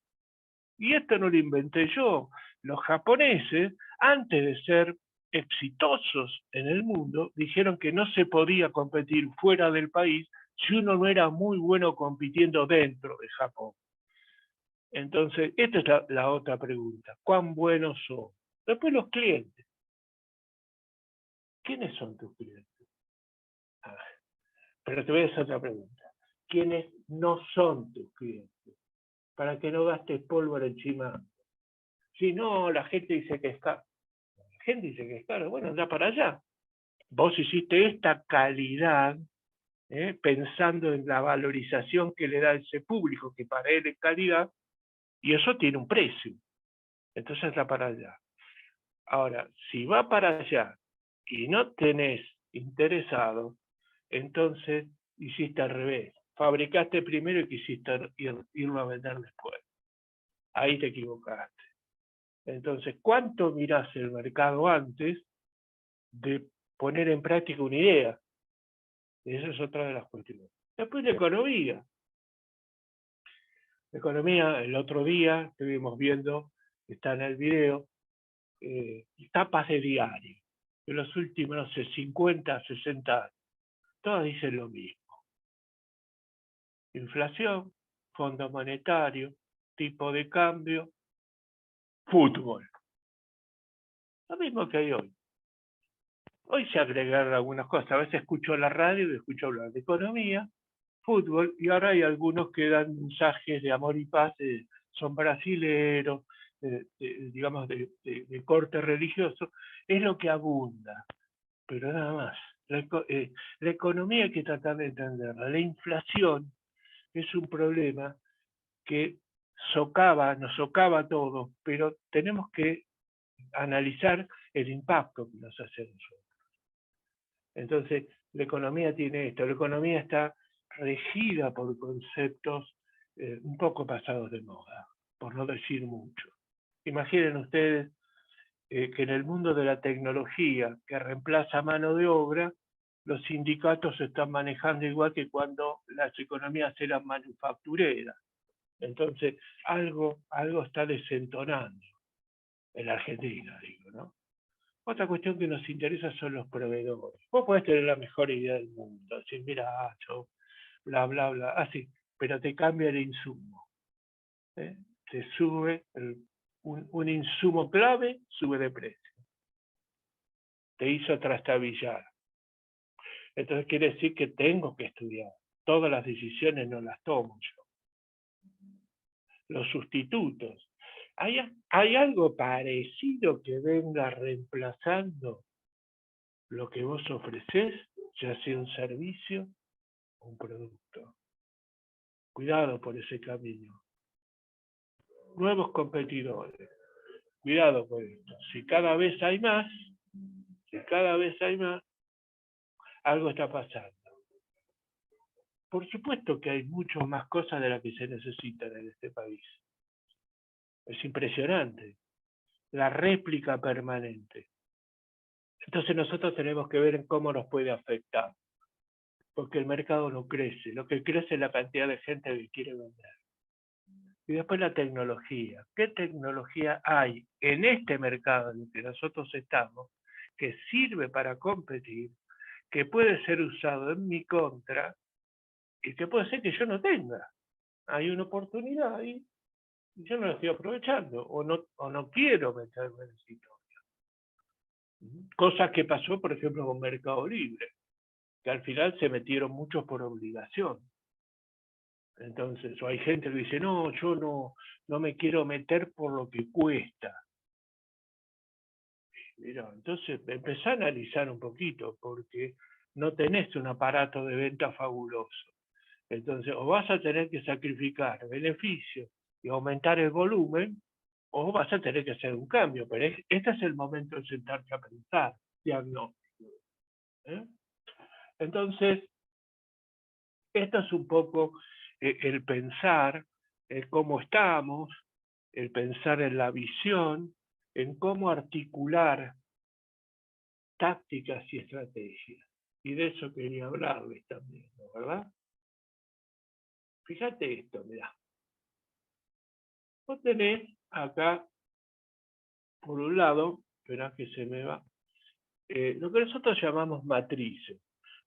Y esto no lo inventé yo. Los japoneses, antes de ser exitosos en el mundo, dijeron que no se podía competir fuera del país si uno no era muy bueno compitiendo dentro de Japón. Entonces, esta es la otra pregunta. ¿Cuán buenos son? Después los clientes. ¿Quiénes son tus clientes? Pero te voy a hacer otra pregunta. ¿Quiénes no son tus clientes? Para que no gastes pólvora encima. Si no, la gente dice que es caro. La gente dice que es caro. Bueno, anda para allá. Vos hiciste esta calidad pensando en la valorización que le da ese público, que para él es calidad, y eso tiene un precio. Entonces anda para allá. Ahora, si va para allá y no tenés interesado, entonces hiciste al revés. Fabricaste primero y quisiste irlo a vender después. Ahí te equivocaste. Entonces, ¿cuánto mirás el mercado antes de poner en práctica una idea? Esa es otra de las cuestiones. Después la economía. La economía, el otro día estuvimos viendo, está en el video, tapas de diario, de los últimos, no sé, 50, 60 años. Todas dicen lo mismo. Inflación, Fondo Monetario, tipo de cambio, fútbol. Lo mismo que hay hoy. Hoy se agregaron algunas cosas. A veces escucho la radio y escucho hablar de economía, fútbol, y ahora hay algunos que dan mensajes de amor y paz, son brasileros, digamos, de corte religioso. Es lo que abunda, pero nada más. La economía hay que tratar de entenderla. La inflación es un problema que nos socava a todos, pero tenemos que analizar el impacto que nos hace a nosotros. Entonces, la economía tiene esto, la economía está regida por conceptos un poco pasados de moda, por no decir mucho. Imaginen ustedes que en el mundo de la tecnología, que reemplaza mano de obra, los sindicatos se están manejando igual que cuando las economías eran manufactureras. Entonces, algo está desentonando en la Argentina, digo, ¿no? Otra cuestión que nos interesa son los proveedores. Vos podés tener la mejor idea del mundo, decir, mira, yo, bla, bla, bla, así, pero te cambia el insumo. Te sube, un insumo clave sube de precio. Te hizo trastabillar. Entonces quiere decir que tengo que estudiar. Todas las decisiones no las tomo yo. Los sustitutos. ¿Hay algo parecido que venga reemplazando lo que vos ofrecés, ya sea un servicio o un producto? Cuidado por ese camino. Nuevos competidores. Cuidado con esto. Si cada vez hay más, algo está pasando. Por supuesto que hay mucho más cosas de las que se necesitan en este país. Es impresionante. La réplica permanente. Entonces nosotros tenemos que ver en cómo nos puede afectar. Porque el mercado no crece. Lo que crece es la cantidad de gente que quiere vender. Y después la tecnología. ¿Qué tecnología hay en este mercado en el que nosotros estamos que sirve para competir, que puede ser usado en mi contra y que puede ser que yo no tenga? Hay una oportunidad ahí y yo no la estoy aprovechando o no quiero meterme en esa historia. Cosa que pasó, por ejemplo, con Mercado Libre, que al final se metieron muchos por obligación. Entonces, o hay gente que dice, no, yo no me quiero meter por lo que cuesta. Mira, entonces empezá a analizar un poquito, porque no tenés un aparato de venta fabuloso. Entonces, o vas a tener que sacrificar beneficios y aumentar el volumen, o vas a tener que hacer un cambio. Pero este es el momento de sentarte a pensar, diagnóstico. Entonces, esto es un poco el pensar en cómo estamos, el pensar en la visión, en cómo articular tácticas y estrategias. Y de eso quería hablarles también, ¿no? ¿Verdad? Fíjate esto, mirá. Vos tenés acá, por un lado, esperá que se me va, lo que nosotros llamamos matrices.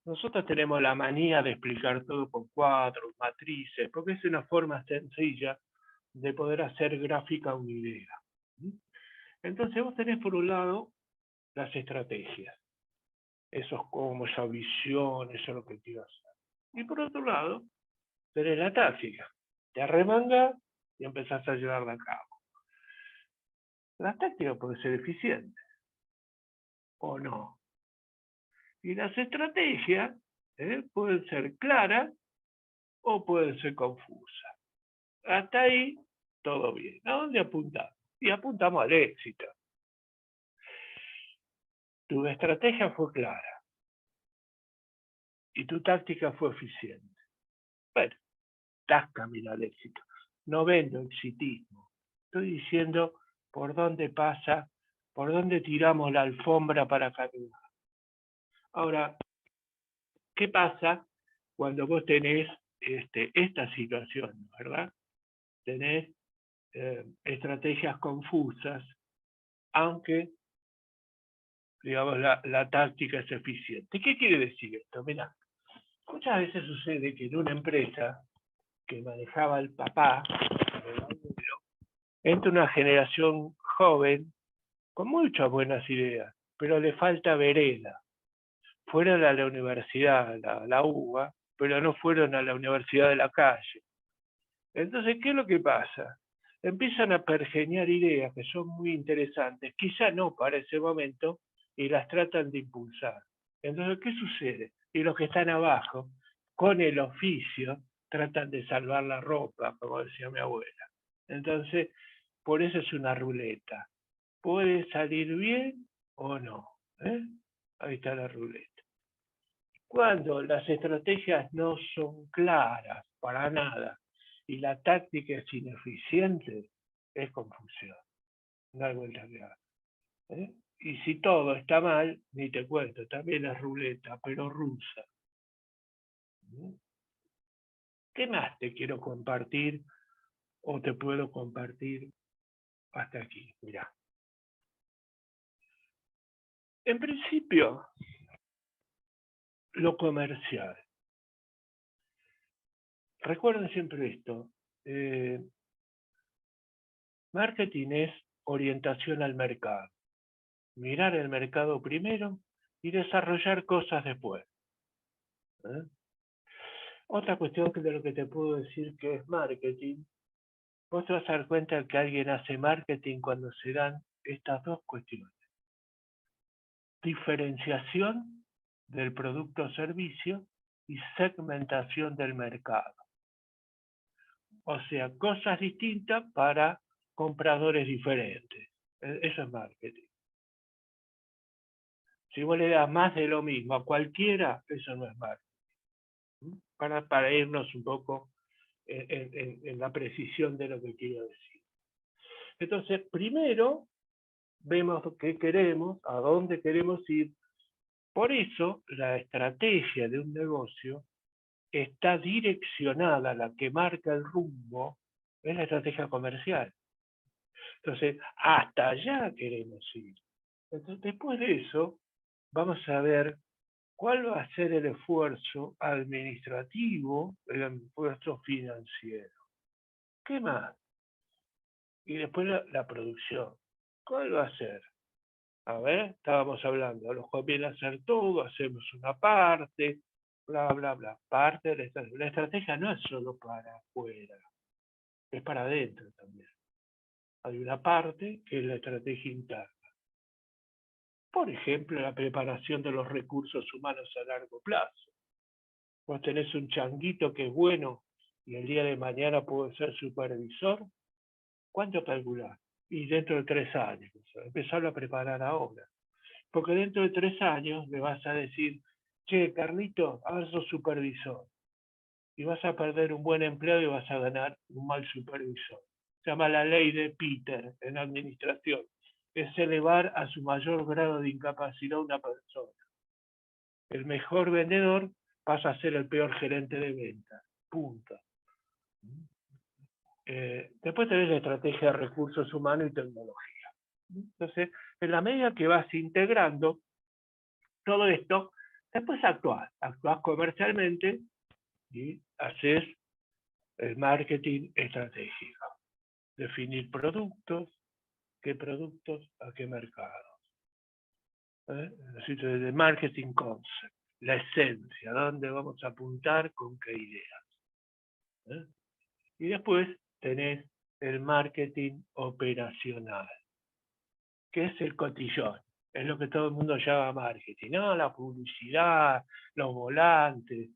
Nosotros tenemos la manía de explicar todo con cuadros, matrices, porque es una forma sencilla de poder hacer gráfica una idea. Entonces vos tenés por un lado las estrategias. Eso es como esa visión, eso es lo que quiero hacer. Y por otro lado, tenés la táctica. Te arremangas y empezás a llevarla a cabo. La táctica puede ser eficiente o no. Y las estrategias pueden ser claras o pueden ser confusas. Hasta ahí, todo bien. ¿A dónde apuntamos? Y apuntamos al éxito. Tu estrategia fue clara y tu táctica fue eficiente. Bueno, estás camino al éxito. No vendo exitismo. Estoy diciendo por dónde pasa, por dónde tiramos la alfombra para caminar. Ahora, ¿qué pasa cuando vos tenés esta situación, verdad? Tenés estrategias confusas, aunque, digamos, la táctica es eficiente. ¿Qué quiere decir esto? Mirá, muchas veces sucede que en una empresa que manejaba el papá, entra una generación joven con muchas buenas ideas, pero le falta vereda. Fuera de la universidad, la UBA, pero no fueron a la universidad de la calle. Entonces, ¿qué es lo que pasa? Empiezan a pergeñar ideas que son muy interesantes, quizá no para ese momento, y las tratan de impulsar. Entonces, ¿qué sucede? Y los que están abajo, con el oficio, tratan de salvar la ropa, como decía mi abuela. Entonces, por eso es una ruleta. Puede salir bien o no. Ahí está la ruleta. Cuando las estrategias no son claras para nada y la táctica es ineficiente, es confusión. No hay vuelta que dar. Y si todo está mal, ni te cuento, también es ruleta, pero rusa. ¿Qué más te quiero compartir o te puedo compartir hasta aquí? Mirá. En principio, lo comercial. Recuerden siempre esto. Marketing es orientación al mercado. Mirar el mercado primero y desarrollar cosas después. Otra cuestión de lo que te puedo decir que es marketing, vos te vas a dar cuenta que alguien hace marketing cuando se dan estas dos cuestiones. Diferenciación del producto o servicio y segmentación del mercado. O sea, cosas distintas para compradores diferentes. Eso es marketing. Si vos le das más de lo mismo a cualquiera, eso no es marketing. Para irnos un poco en la precisión de lo que quiero decir. Entonces, primero vemos qué queremos, a dónde queremos ir. Por eso, la estrategia de un negocio está direccionada, la que marca el rumbo, es la estrategia comercial. Entonces, hasta allá queremos ir. Entonces, después de eso, vamos a ver cuál va a ser el esfuerzo administrativo, el esfuerzo financiero. ¿Qué más? Y después la producción. ¿Cuál va a ser? A ver, estábamos hablando, nos conviene hacer todo, hacemos una parte, bla, bla, bla. Parte de la estrategia. La estrategia no es solo para afuera, es para adentro también. Hay una parte que es la estrategia interna. Por ejemplo, la preparación de los recursos humanos a largo plazo. Vos tenés un changuito que es bueno y el día de mañana puede ser supervisor. ¿Cuánto calculás? Y dentro de 3 años. Empezarlo a preparar ahora. Porque dentro de 3 años le vas a decir, che, Carlito, ahora sos supervisor. Y vas a perder un buen empleado y vas a ganar un mal supervisor. Se llama la ley de Peter en administración. Es elevar a su mayor grado de incapacidad a una persona. El mejor vendedor pasa a ser el peor gerente de ventas. Punto. Después tenés la estrategia de recursos humanos y tecnología. Entonces, en la medida que vas integrando todo esto, después actuás comercialmente y haces el marketing estratégico. Definir productos, qué productos, a qué mercados. El marketing concept, la esencia, dónde vamos a apuntar, con qué ideas. Y después tenés el marketing operacional, que es el cotillón, es lo que todo el mundo llama marketing, ¿no? La publicidad, los volantes.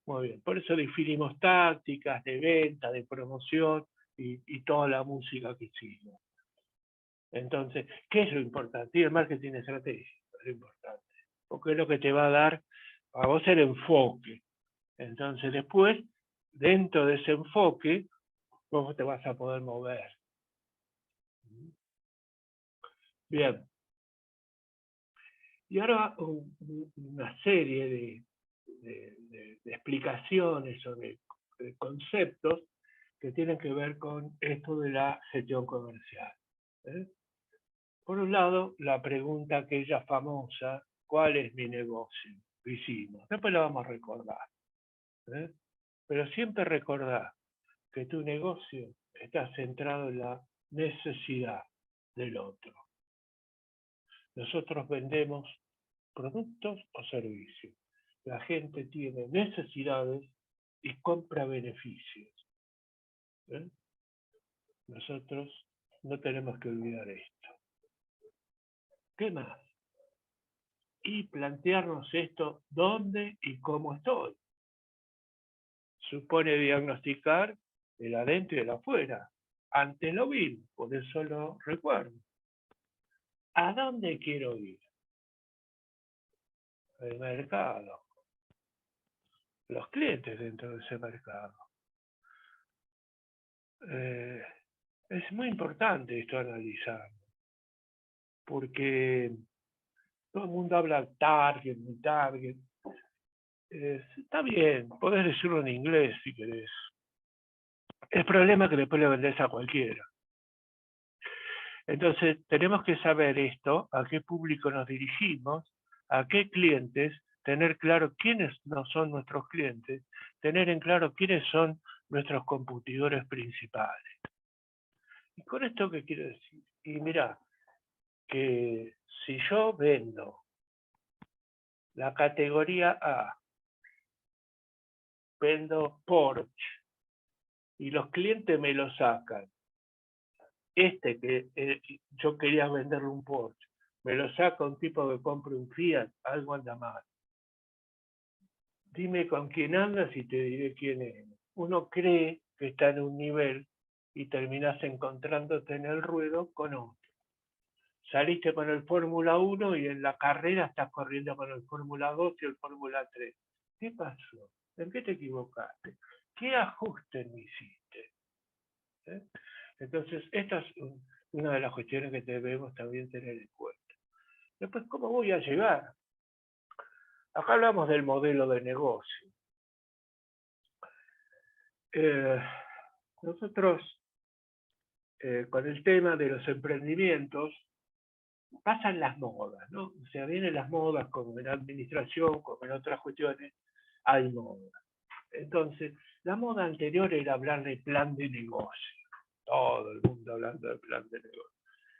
Muy bien, por eso definimos tácticas de venta, de promoción y toda la música que hicimos. Entonces, ¿qué es lo importante? Y el marketing estratégico es lo importante, porque es lo que te va a dar a vos el enfoque. Entonces, después, dentro de ese enfoque, vos te vas a poder mover. Bien. Y ahora una serie de explicaciones o de conceptos que tienen que ver con esto de la gestión comercial. Por un lado, la pregunta aquella famosa, ¿cuál es mi negocio? Lo hicimos. Después lo vamos a recordar. Pero siempre recordá que tu negocio está centrado en la necesidad del otro. Nosotros vendemos productos o servicios. La gente tiene necesidades y compra beneficios. ¿Eh? Nosotros no tenemos que olvidar esto. ¿Qué más? Y plantearnos esto, ¿dónde y cómo estoy? Supone diagnosticar el adentro y el afuera. Antes lo vi, por eso lo recuerdo. ¿A dónde quiero ir? El mercado. Los clientes dentro de ese mercado. Es muy importante esto analizar, porque todo el mundo habla target, mi target. Está bien, podés decirlo en inglés si querés. El problema es que después le vendés a cualquiera. Entonces, tenemos que saber esto, a qué público nos dirigimos, a qué clientes, tener claro quiénes no son nuestros clientes, tener en claro quiénes son nuestros competidores principales. ¿Y con esto qué quiero decir? Y mira, que si yo vendo la categoría A, vendo Porsche, y los clientes me lo sacan, que yo quería venderle un Porsche, me lo saca un tipo que compre un Fiat, algo anda mal. Dime con quién andas y te diré quién es. Uno cree que está en un nivel y terminás encontrándote en el ruedo con otro. Saliste con el Fórmula 1 y en la carrera estás corriendo con el Fórmula 2 y el Fórmula 3. ¿Qué pasó? ¿En qué te equivocaste? ¿Qué ajuste me hiciste? ¿Eh? Entonces, esta es una de las cuestiones que debemos también tener en cuenta. Después, ¿cómo voy a llegar? Acá hablamos del modelo de negocio. Nosotros, con el tema de los emprendimientos, pasan las modas, ¿no? O sea, vienen las modas como en administración, como en otras cuestiones, hay moda. Entonces, la moda anterior era hablar de plan de negocio. Todo el mundo hablando de plan de negocio.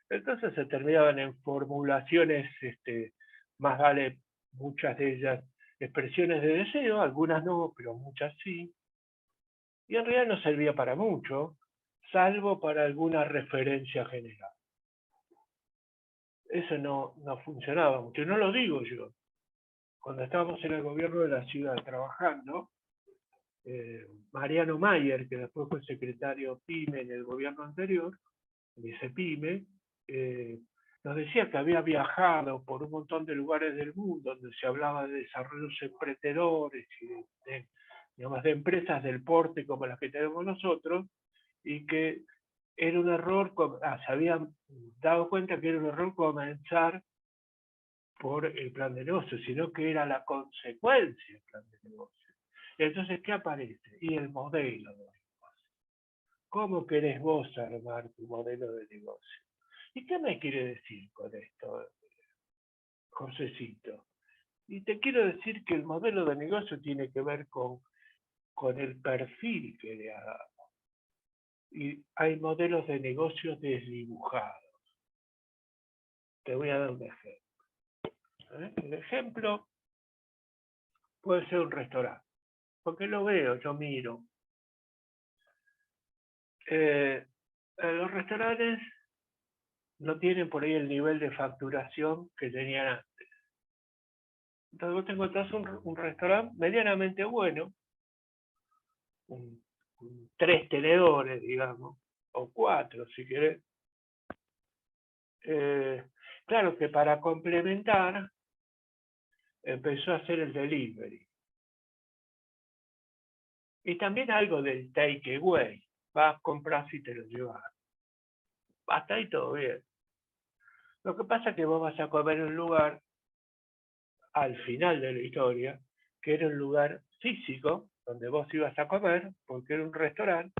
Entonces se terminaban en formulaciones, más vale muchas de ellas expresiones de deseo, algunas no, pero muchas sí. Y en realidad no servía para mucho, salvo para alguna referencia general. Eso no funcionaba mucho, no lo digo yo. Cuando estábamos en el gobierno de la ciudad trabajando, Mariano Mayer, que después fue secretario PYME en el gobierno anterior, dice PYME, nos decía que había viajado por un montón de lugares del mundo donde se hablaba de desarrollos emprendedores y de empresas del porte como las que tenemos nosotros, y que era un error, se habían dado cuenta que era un error comenzar por el plan de negocio, sino que era la consecuencia del plan de negocio. Entonces, ¿qué aparece? Y el modelo de negocio. ¿Cómo querés vos armar tu modelo de negocio? ¿Y qué me quiere decir con esto, Josecito? Y te quiero decir que el modelo de negocio tiene que ver con el perfil que le hagamos. Y hay modelos de negocios desdibujados. Te voy a dar un ejemplo. El ejemplo puede ser un restaurante, porque lo veo, yo miro. Los restaurantes no tienen por ahí el nivel de facturación que tenían antes. Entonces vos te encontrás un restaurante medianamente bueno, con 3 tenedores, digamos, o 4 si querés. Claro que para complementar empezó a hacer el delivery. Y también algo del take away. Vas, compras y te lo llevas. Hasta ahí todo bien. Lo que pasa es que vos vas a comer en un lugar, al final de la historia, que era un lugar físico, donde vos ibas a comer, porque era un restaurante,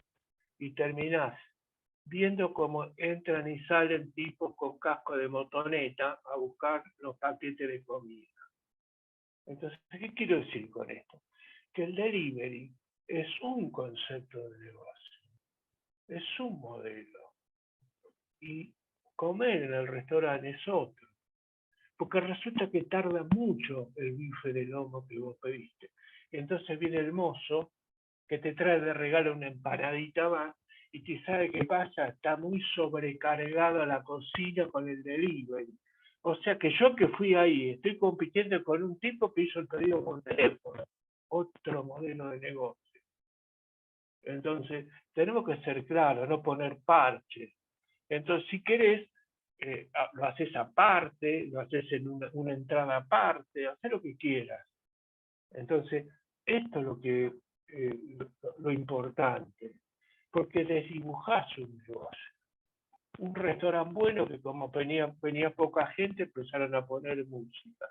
y terminás viendo cómo entran y salen tipos con casco de motoneta a buscar los paquetes de comida. Entonces, ¿qué quiero decir con esto? Que el delivery es un concepto de negocio, es un modelo. Y comer en el restaurante es otro. Porque resulta que tarda mucho el bife de lomo que vos pediste. Y entonces viene el mozo que te trae de regalo una empanadita más, y te sabe qué pasa, está muy sobrecargado la cocina con el delivery. O sea que yo que fui ahí, estoy compitiendo con un tipo que hizo el pedido por teléfono, otro modelo de negocio. Entonces, tenemos que ser claros, no poner parches. Entonces, si querés, lo haces aparte, lo haces en una entrada aparte, haces lo que quieras. Entonces, esto es lo importante, porque desdibujás un negocio. Un restaurante bueno que como venía poca gente, empezaron a poner música.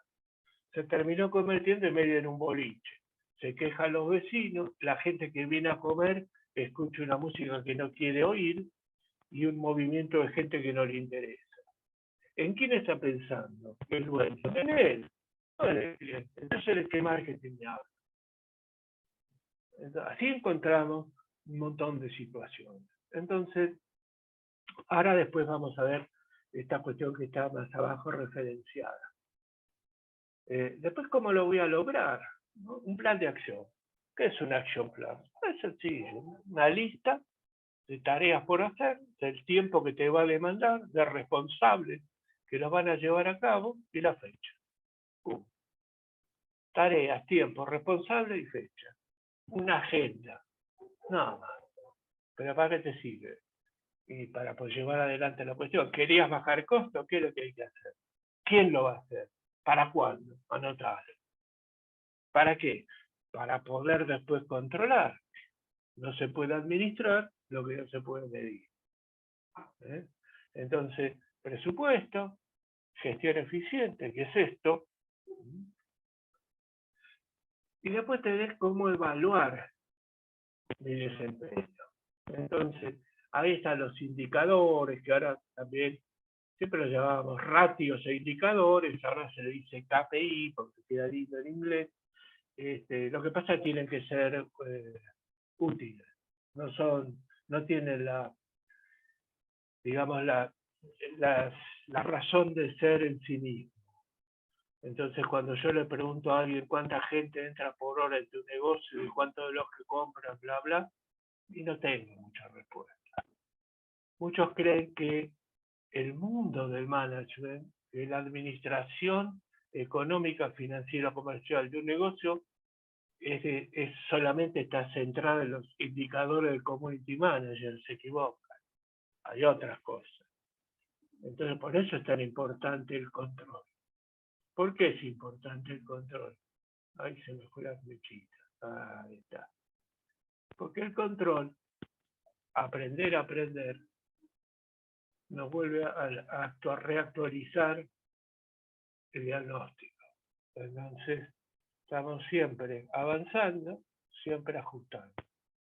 Se terminó convirtiendo en medio en un boliche. Se quejan los vecinos, la gente que viene a comer escucha una música que no quiere oír y un movimiento de gente que no le interesa. ¿En quién está pensando? El dueño. En él, no en el cliente. Entonces, ¿de qué marketing habla? Así encontramos un montón de situaciones. Entonces, ahora después vamos a ver esta cuestión que está más abajo referenciada. Después, ¿cómo lo voy a lograr? ¿No? Un plan de acción. ¿Qué es un action plan? Es sencillo, una lista de tareas por hacer, del tiempo que te va a demandar, de responsables que los van a llevar a cabo y la fecha. Tareas, tiempo, responsable y fecha. Una agenda, nada más. Pero ¿para qué te sirve? Y para poder llevar adelante la cuestión. ¿Querías bajar costos? ¿Qué es lo que hay que hacer? ¿Quién lo va a hacer? ¿Para cuándo? Anotar. ¿Para qué? Para poder después controlar. No se puede administrar lo que no se puede medir. ¿Eh? Entonces, presupuesto, gestión eficiente, que es esto. Y después tenés cómo evaluar mi desempeño. Entonces, ahí están los indicadores, que ahora también siempre los llamábamos ratios e indicadores, ahora se le dice KPI porque queda lindo en inglés. Lo que pasa es que tienen que ser útiles, no tienen digamos, la razón de ser en sí mismo. Entonces, cuando yo le pregunto a alguien cuánta gente entra por hora en tu negocio y cuántos de los que compran, bla, bla, y no tengo mucha respuesta. Muchos creen que el mundo del management, de la administración económica, financiera, comercial de un negocio, solamente está centrado en los indicadores del community manager, se equivocan. Hay otras cosas. Entonces, por eso es tan importante el control. ¿Por qué es importante el control? Ahí se me fue la flechita. Ahí está. Porque el control, aprender a aprender, nos vuelve a reactualizar el diagnóstico. Entonces, estamos siempre avanzando, siempre ajustando.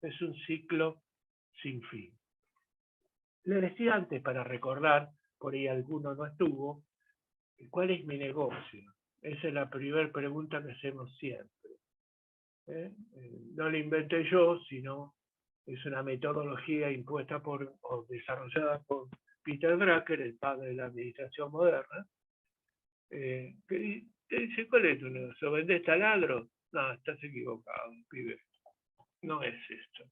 Es un ciclo sin fin. Le decía antes, para recordar, por ahí alguno no estuvo, ¿cuál es mi negocio? Esa es la primera pregunta que hacemos siempre. No la inventé yo, sino es una metodología impuesta o desarrollada por Peter Drucker, el padre de la administración moderna, que dice, ¿cuál es tu negocio? ¿Vendés taladro? No, estás equivocado, pibe. No es esto.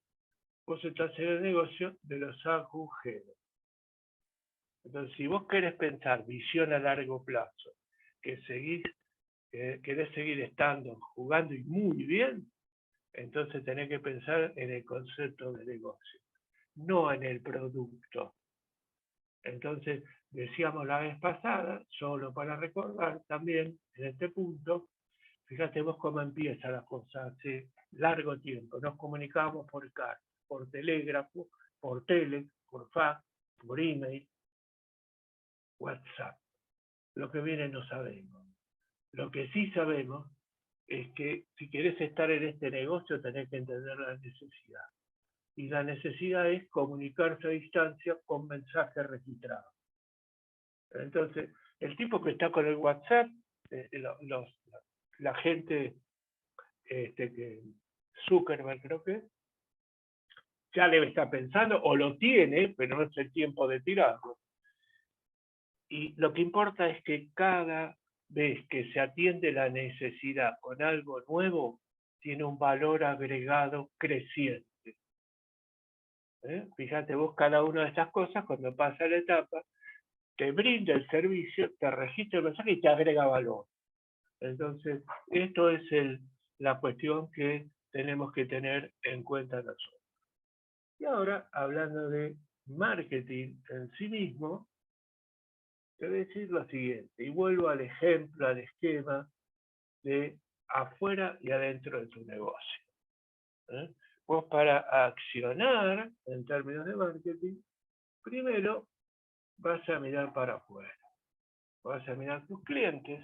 Vos estás en el negocio de los agujeros. Entonces, si vos querés pensar visión a largo plazo, que querés seguir estando, jugando y muy bien, entonces tenés que pensar en el concepto de negocio, no en el producto. Entonces, decíamos la vez pasada, solo para recordar también en este punto, fíjate vos cómo empieza la cosa, hace largo tiempo, nos comunicábamos por carta, por telégrafo, por tele, por fax, por email, WhatsApp. Lo que viene no sabemos. Lo que sí sabemos es que si querés estar en este negocio tenés que entender la necesidad. Y la necesidad es comunicarse a distancia con mensajes registrados. Entonces, el tipo que está con el WhatsApp, la gente, que Zuckerberg creo que ya debe estar pensando, o lo tiene, pero no es el tiempo de tirarlo. Y lo que importa es que cada vez que se atiende la necesidad con algo nuevo, tiene un valor agregado creciente. Fíjate vos, cada una de estas cosas, cuando pasa la etapa, te brinda el servicio, te registra el mensaje y te agrega valor. Entonces, esto es la cuestión que tenemos que tener en cuenta nosotros. Y ahora, hablando de marketing en sí mismo, te voy a decir lo siguiente, y vuelvo al ejemplo, al esquema de afuera y adentro de tu negocio. Vos, para accionar en términos de marketing, primero vas a mirar para afuera. Vas a mirar tus clientes,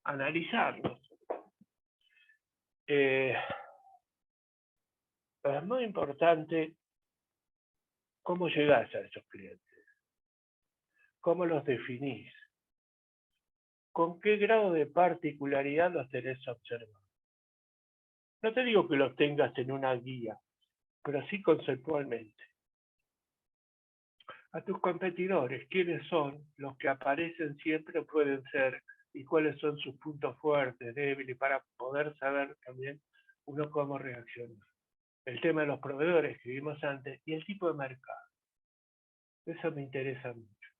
analizarlos. Es muy importante cómo llegás a esos clientes, cómo los definís, con qué grado de particularidad los tenés observados. No te digo que los tengas en una guía, pero sí conceptualmente. A tus competidores, quiénes son los que aparecen siempre pueden ser y cuáles son sus puntos fuertes, débiles, para poder saber también uno cómo reaccionar. El tema de los proveedores que vimos antes y el tipo de mercado. Eso me interesa mucho.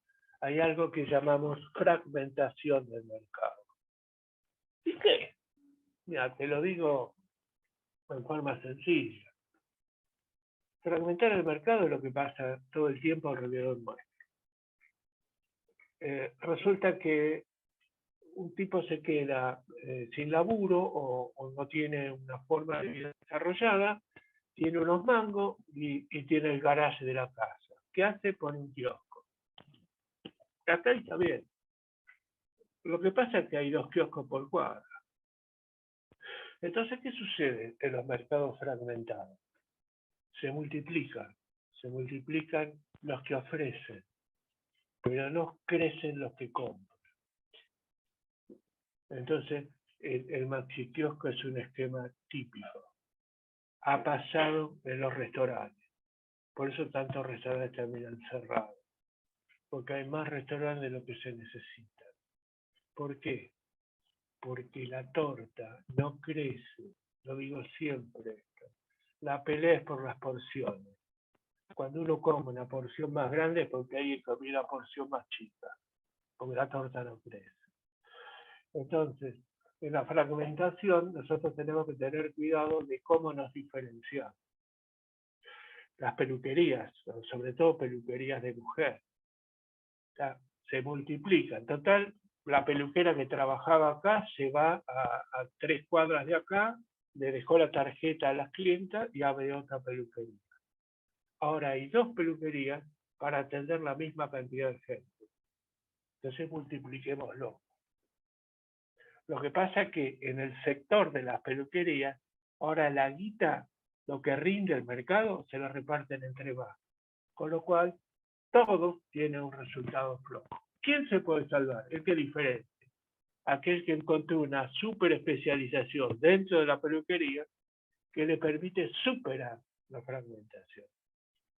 Hay algo que llamamos fragmentación del mercado. ¿Y qué? Mira, te lo digo en forma sencilla. Fragmentar el mercado es lo que pasa todo el tiempo alrededor nuestro. Resulta que un tipo se queda sin laburo o no tiene una forma de vida desarrollada, tiene unos mangos y tiene el garaje de la casa. ¿Qué hace? Pone un kiosco. Acá está bien. Lo que pasa es que hay 2 kioscos por cuadra. Entonces, ¿qué sucede en los mercados fragmentados? Se multiplican los que ofrecen, pero no crecen los que compran. Entonces, el maxi kiosco es un esquema típico. Ha pasado en los restaurantes. Por eso tantos restaurantes terminan cerrados. Porque hay más restaurantes de lo que se necesita. ¿Por qué? Porque la torta no crece. Lo digo siempre esto. La pelea es por las porciones. Cuando uno come una porción más grande es porque hay que comer una porción más chica. Porque la torta no crece. Entonces, en la fragmentación nosotros tenemos que tener cuidado de cómo nos diferenciamos. Las peluquerías, sobre todo peluquerías de mujer, se multiplican. En total, la peluquera que trabajaba acá se va a 3 cuadras de acá, le dejó la tarjeta a las clientas y abre otra peluquería. Ahora hay 2 peluquerías para atender la misma cantidad de gente. Entonces multipliquémoslo. Lo que pasa es que en el sector de las peluquerías, ahora la guita, lo que rinde el mercado, se lo reparten entre más. Con lo cual, todo tiene un resultado flojo. ¿Quién se puede salvar? El que es diferente. Aquel que encontró una super especialización dentro de la peluquería que le permite superar la fragmentación.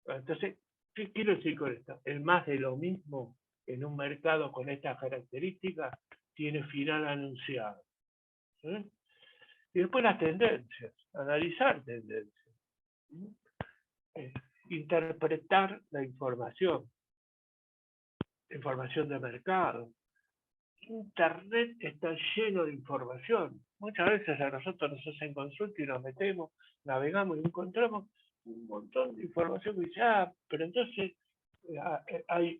Entonces, ¿qué quiero decir con esto? El más de lo mismo en un mercado con estas características tiene final anunciado. Y después las tendencias, analizar tendencias. Interpretar la información de mercado. Internet está lleno de información. Muchas veces a nosotros nos hacen consulta y nos metemos, navegamos y encontramos un montón de información que dice, pero entonces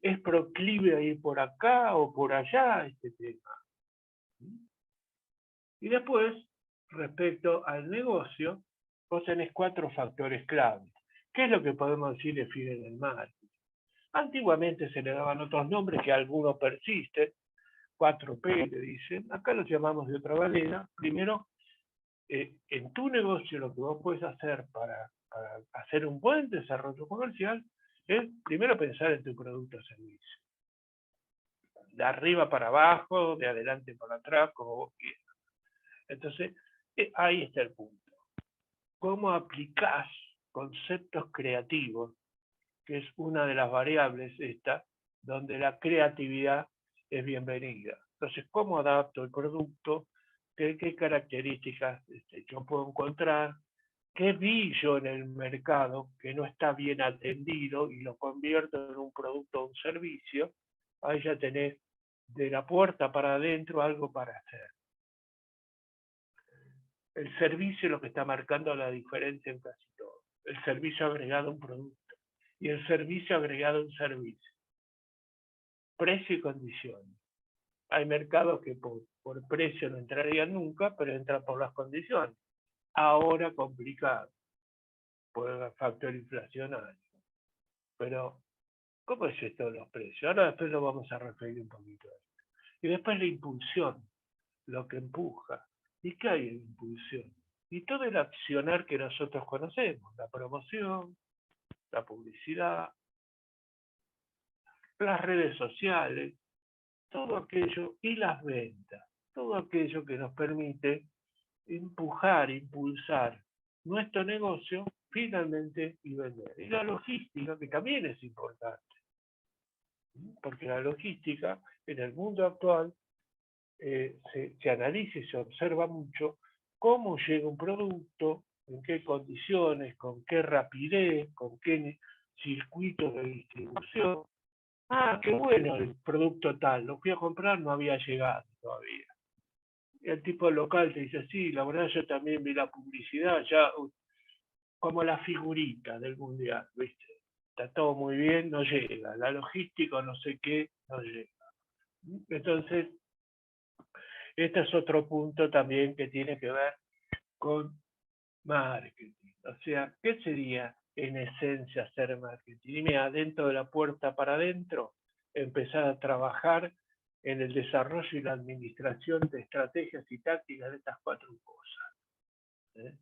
es proclive a ir por acá o por allá este tema. Y después, respecto al negocio, vos tenés 4 factores clave. ¿Qué es lo que podemos decir definen el marketing? Antiguamente se le daban otros nombres que algunos persisten, 4P le dicen, acá los llamamos de otra manera. Primero, en tu negocio lo que vos puedes hacer para hacer un buen desarrollo comercial es primero pensar en tu producto o servicio. De arriba para abajo, de adelante para atrás, como vos quieras. Entonces, ahí está el punto. ¿Cómo aplicás conceptos creativos? Que es una de las variables esta, donde la creatividad es bienvenida. Entonces, ¿cómo adapto el producto qué características yo puedo encontrar, qué vi yo en el mercado que no está bien atendido y lo convierto en un producto o un servicio. Ahí ya tenés de la puerta para adentro algo para hacer. El servicio es lo que está marcando la diferencia en casi todo. El servicio agregado a un producto y el servicio agregado a un servicio. Precio y condiciones. Hay mercados que por precio no entrarían nunca, pero entran por las condiciones. Ahora complicado, por el factor inflacionario. Pero, ¿cómo es esto de los precios? Ahora después lo vamos a referir un poquito a esto. Y después la impulsión, lo que empuja. ¿Y qué hay en impulsión? Y todo el accionar que nosotros conocemos, la promoción, la publicidad, las redes sociales, todo aquello, y las ventas, todo aquello que nos permite empujar, impulsar nuestro negocio finalmente y vender. Y la logística, que también es importante, porque la logística en el mundo actual se analiza y se observa mucho cómo llega un producto, en qué condiciones, con qué rapidez, con qué circuitos de distribución. Ah, qué bueno el producto tal, lo fui a comprar, no había llegado todavía. Y el tipo local te dice, sí, la verdad yo también vi la publicidad, ya como la figurita del mundial, ¿viste? Está todo muy bien, no llega. La logística, no sé qué, no llega. Entonces, este es otro punto también que tiene que ver con marketing. O sea, ¿qué sería en esencia hacer marketing? Y mira, dentro de la puerta para adentro, empezar a trabajar en el desarrollo y la administración de estrategias y tácticas de estas 4 cosas. ¿Eh?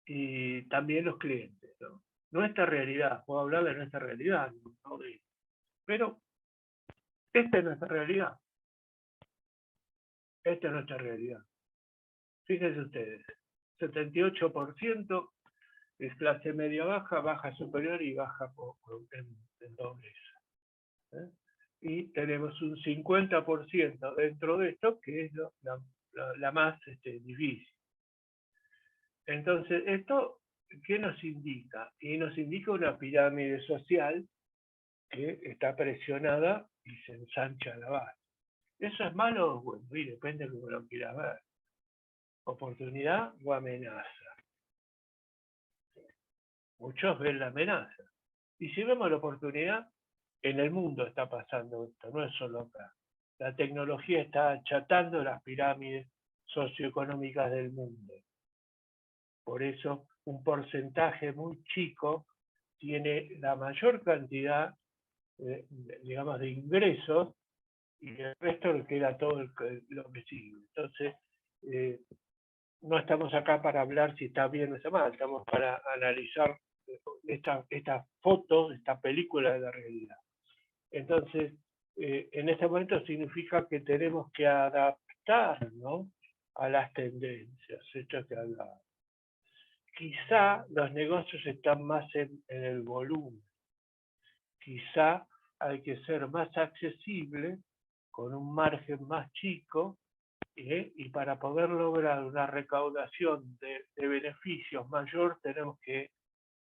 Y también los clientes, ¿no? Nuestra realidad, puedo hablar de nuestra realidad, ¿no? Pero esta es nuestra realidad. Esta es nuestra realidad. Fíjense ustedes, 78% es clase media baja, baja superior y baja en dobleza. ¿Eh? Y tenemos un 50% dentro de esto, que es la más difícil. Entonces, ¿esto qué nos indica? Y nos indica una pirámide social que está presionada y se ensancha la base. ¿Eso es malo? Bueno, y depende de cómo lo quieras ver. ¿Oportunidad o amenaza? Muchos ven la amenaza. Y si vemos la oportunidad, en el mundo está pasando esto, no es solo acá. La tecnología está achatando las pirámides socioeconómicas del mundo. Por eso, un porcentaje muy chico tiene la mayor cantidad, digamos, de ingresos y el resto le queda todo lo que sigue. Entonces, no estamos acá para hablar si está bien o está mal, estamos para analizar esta foto, esta película de la realidad. Entonces, en este momento significa que tenemos que adaptarnos a las tendencias, esto que hablaba. Quizá los negocios están más en el volumen. Quizá hay que ser más accesible, con un margen más chico, y para poder lograr una recaudación de beneficios mayor tenemos que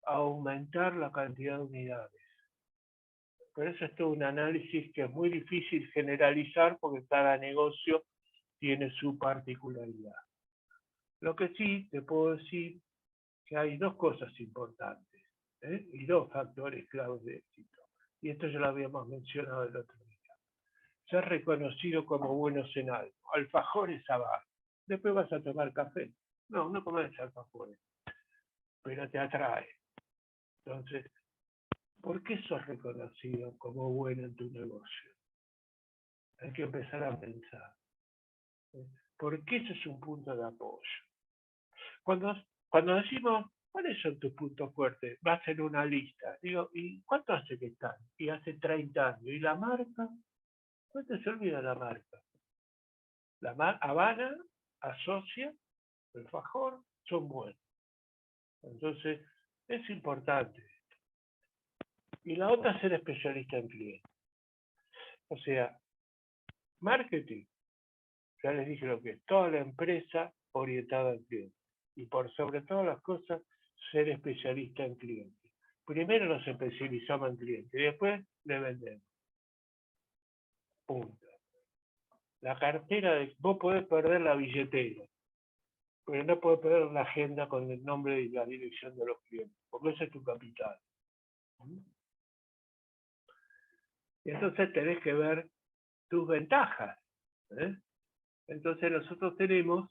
aumentar la cantidad de unidades. Por eso esto es un análisis que es muy difícil generalizar porque cada negocio tiene su particularidad. Lo que sí te puedo decir que hay 2 cosas importantes, y 2 factores claves de éxito. Y esto ya lo habíamos mencionado el otro día. Ser reconocido como buenos en algo. Alfajores abajo. Después vas a tomar café. No, no comes alfajores, pero te atrae. Entonces, ¿por qué sos reconocido como bueno en tu negocio? Hay que empezar a pensar. Porque eso es un punto de apoyo. Cuando decimos, ¿cuáles son tus puntos fuertes? Vas en una lista. Digo, ¿y cuánto hace que están? Y hace 30 años. ¿Y la marca? ¿Cuánto se olvida la marca? La Habana, Asocia, el Fajor, son buenos. Entonces, es importante. Y la otra es ser especialista en clientes. O sea, marketing ya les dije lo que es, toda la empresa orientada al cliente. Y por sobre todas las cosas, ser especialista en cliente. Primero nos especializamos en cliente y después le vendemos. Punto. La cartera, vos podés perder la billetera, pero no podés perder la agenda con el nombre y la dirección de los clientes, porque ese es tu capital. Y entonces tenés que ver tus ventajas. Entonces nosotros tenemos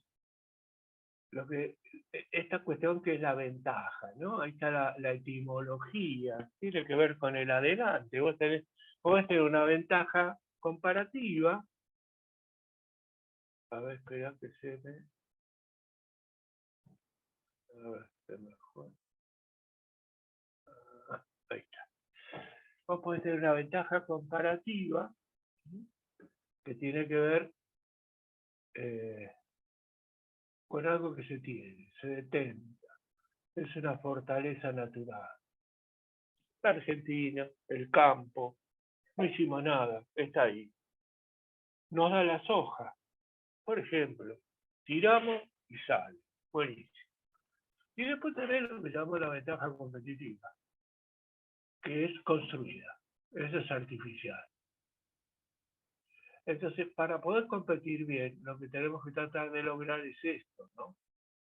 esta cuestión que es la ventaja, ¿no? Ahí está la etimología, tiene que ver con el adelante. Podés tener una ventaja comparativa. A ver, espera que se me... A ver, se me fue. Ahí está. Vos podés tener una ventaja comparativa que tiene que ver con algo que se tiene, se detenta. Es una fortaleza natural. La Argentina, el campo, no hicimos nada, está ahí. Nos da la soja, por ejemplo, tiramos y sale, buenísimo. Y después tenemos lo que llamamos la ventaja competitiva, que es construida, eso es artificial. Entonces, para poder competir bien, lo que tenemos que tratar de lograr es esto, ¿no?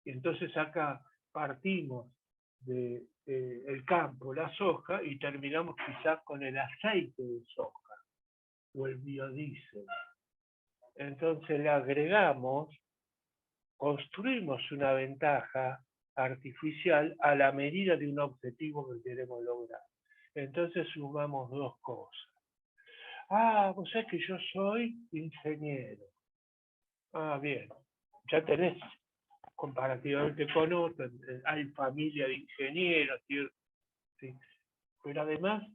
Y entonces acá partimos del campo, la soja, y terminamos quizás con el aceite de soja o el biodiesel. Entonces le agregamos, construimos una ventaja artificial a la medida de un objetivo que queremos lograr. Entonces sumamos dos cosas. Ah, vos sabés que yo soy ingeniero. Ah, bien. Ya tenés, comparativamente con otros, hay familia de ingenieros, ¿sí? Pero además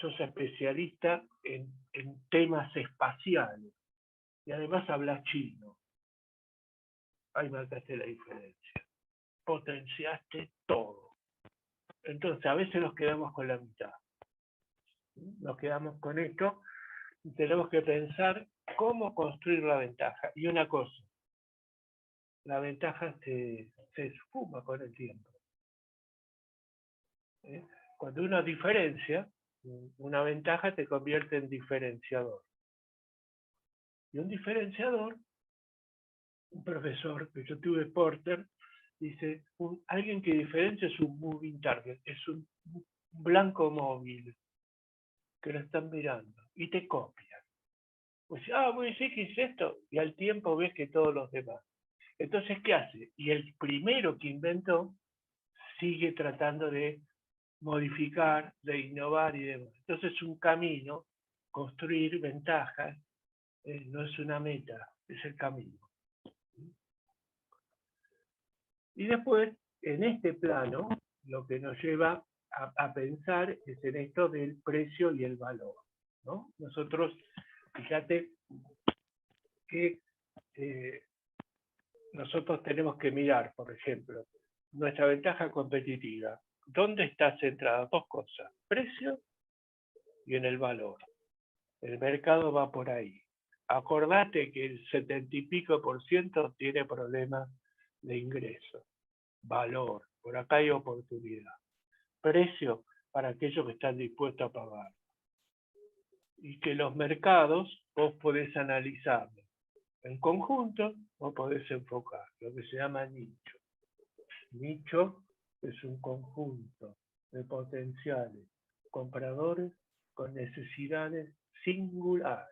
sos especialista en temas espaciales y además hablas chino. Ahí marcaste la diferencia. Potenciaste todo. Entonces a veces nos quedamos con la mitad. Nos quedamos con esto y tenemos que pensar cómo construir la ventaja. Y una cosa, la ventaja se esfuma con el tiempo. Cuando una diferencia, una ventaja te convierte en diferenciador. Y un diferenciador, un profesor que yo tuve, Porter, dice, alguien que diferencia es un moving target, es un blanco móvil que lo están mirando y te copian. Pues, voy a decir que hice esto, y al tiempo ves que todos los demás. Entonces, ¿qué hace? Y el primero que inventó sigue tratando de modificar, de innovar y demás. Entonces es un camino, construir ventajas, no es una meta, es el camino. Y después, en este plano, lo que nos lleva a pensar es en esto del precio y el valor, ¿no? Nosotros, fíjate que nosotros tenemos que mirar, por ejemplo, nuestra ventaja competitiva. ¿Dónde está centrada? Dos cosas, precio y en el valor. El mercado va por ahí. Acordate que el 70 y pico % tiene problemas de ingreso. Valor, por acá hay oportunidad. Precio para aquellos que están dispuestos a pagar. Y que los mercados vos podés analizarlos. En conjunto vos podés enfocar, lo que se llama nicho. Nicho es un conjunto de potenciales compradores con necesidades singulares.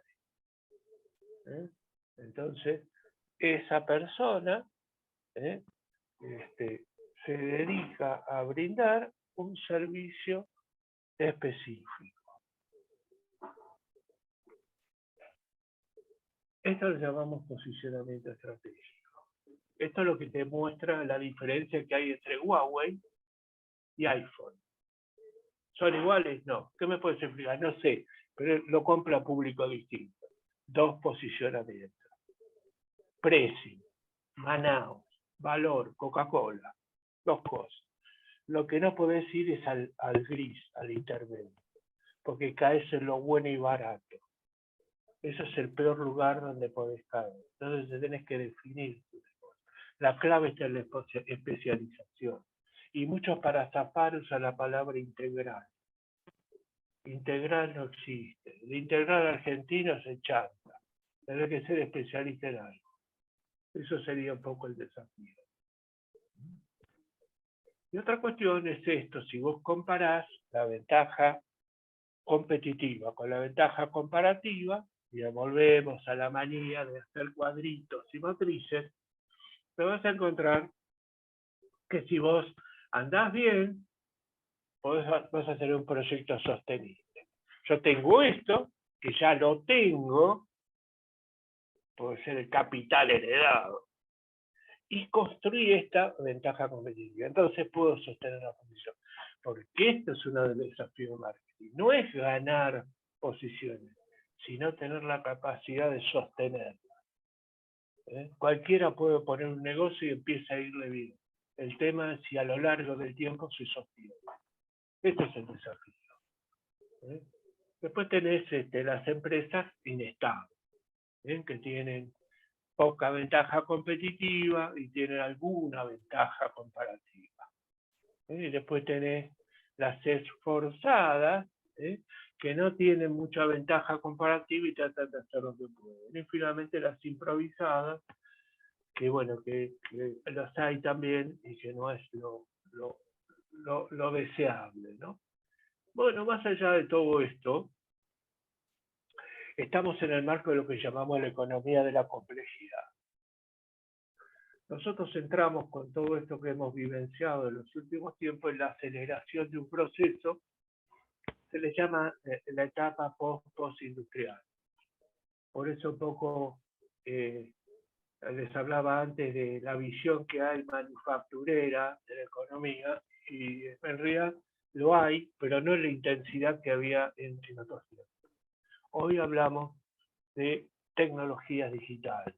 Entonces, esa persona se dedica a brindar un servicio específico. Esto lo llamamos posicionamiento estratégico. Esto es lo que te muestra la diferencia que hay entre Huawei y iPhone. ¿Son iguales? No. ¿Qué me puedes explicar? No sé, pero lo compra público distinto. Dos posicionamientos. Precio, Manaus, valor, Coca-Cola. Dos cosas. Lo que no podés ir es al gris, al intermedio, porque caes en lo bueno y barato. Eso es el peor lugar donde podés caer. Entonces te tenés que definir. La clave está en la especialización. Y muchos para zafar usan la palabra integral. Integral no existe. El integral argentino se chanta. Tenés que ser especialista en algo. Eso sería un poco el desafío. Y otra cuestión es esto, si vos comparás la ventaja competitiva con la ventaja comparativa, y volvemos a la manía de hacer cuadritos y matrices, te vas a encontrar que si vos andás bien, vas a hacer un proyecto sostenible. Yo tengo esto, que ya lo tengo, puede ser el capital heredado, y construí esta ventaja competitiva. Entonces puedo sostener la posición. Porque esto es uno de los desafíos de marketing. No es ganar posiciones, sino tener la capacidad de sostenerla. Cualquiera puede poner un negocio y empieza a irle bien. El tema es si a lo largo del tiempo se sostiene. Este es el desafío. Después tenés las empresas inestables, que tienen poca ventaja competitiva y tienen alguna ventaja comparativa. Y después tenés las esforzadas, que no tienen mucha ventaja comparativa y tratan de hacer lo que pueden. Y finalmente las improvisadas, que bueno, que las hay también y que no es lo deseable, ¿no? Bueno, más allá de todo esto, estamos en el marco de lo que llamamos la economía de la complejidad. Nosotros entramos con todo esto que hemos vivenciado en los últimos tiempos en la aceleración de un proceso, se le llama la etapa post-industrial. Por eso un poco les hablaba antes de la visión que hay manufacturera de la economía, y en realidad lo hay, pero no en la intensidad que había en otros tiempos. Hoy hablamos de tecnologías digitales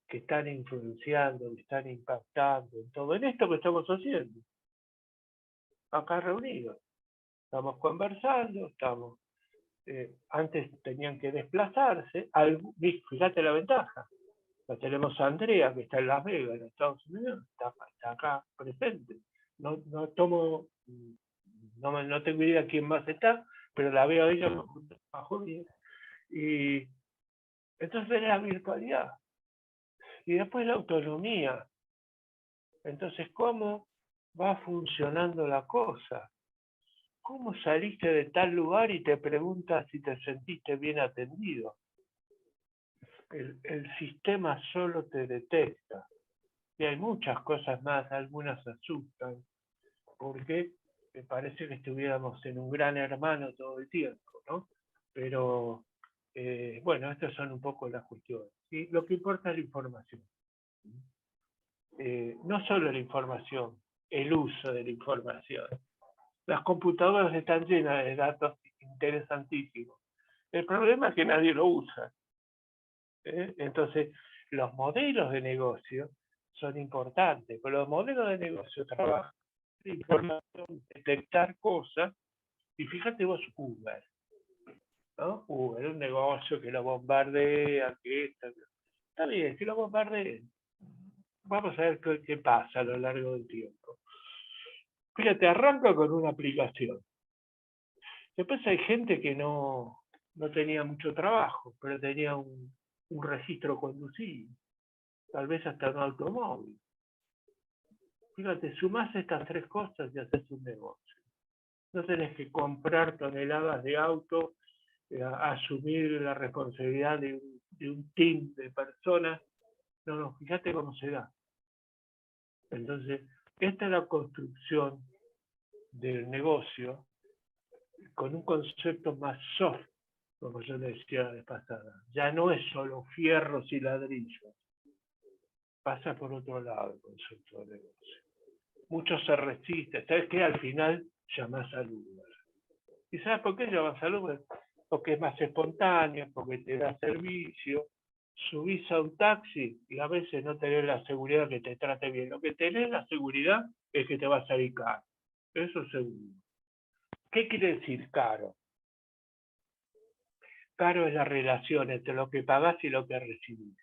que están influenciando, que están impactando en todo, en esto que estamos haciendo, acá reunidos. Estamos conversando, antes tenían que desplazarse, fíjate la ventaja, la tenemos a Andrea, que está en Las Vegas, en Estados Unidos, está acá presente. No tengo idea quién más está, pero la veo a ella bajo bien. Y entonces era la virtualidad. Y después la autonomía. Entonces, ¿cómo va funcionando la cosa? ¿Cómo saliste de tal lugar y te preguntas si te sentiste bien atendido? El sistema solo te detecta. Y hay muchas cosas más, algunas asustan, porque me parece que estuviéramos en un gran hermano todo el tiempo, ¿no? Pero, bueno, estas son un poco las cuestiones. Y lo que importa es la información. No solo la información, el uso de la información. Las computadoras están llenas de datos interesantísimos. El problema es que nadie lo usa. Entonces, los modelos de negocio son importantes, pero los modelos de negocio trabajan en información, detectar cosas, y fíjate vos Uber, ¿no? Uber es un negocio que lo bombardea, está bien, que lo bombardeen. Vamos a ver qué pasa a lo largo del tiempo. Fíjate, arranca con una aplicación. Después hay gente que no tenía mucho trabajo, pero tenía un registro conducible, tal vez hasta un automóvil. Fíjate, sumás estas tres cosas y haces un negocio. No tenés que comprar toneladas de auto, asumir la responsabilidad de un team de personas. No, fíjate cómo se da. Entonces, esta es la construcción del negocio con un concepto más soft, como yo decía la vez pasada. Ya no es solo fierros y ladrillos. Pasa por otro lado el concepto de negocio. Muchos se resisten. ¿Sabes qué? Al final llamás al Uber. ¿Y sabes por qué llamás al Uber? Porque es más espontáneo, porque te da servicio. Subís a un taxi y a veces no tenés la seguridad que te trate bien. Lo que tenés la seguridad es que te va a salir caro. Eso es seguro. ¿Qué quiere decir caro? caro es la relación entre lo que pagás y lo que recibís.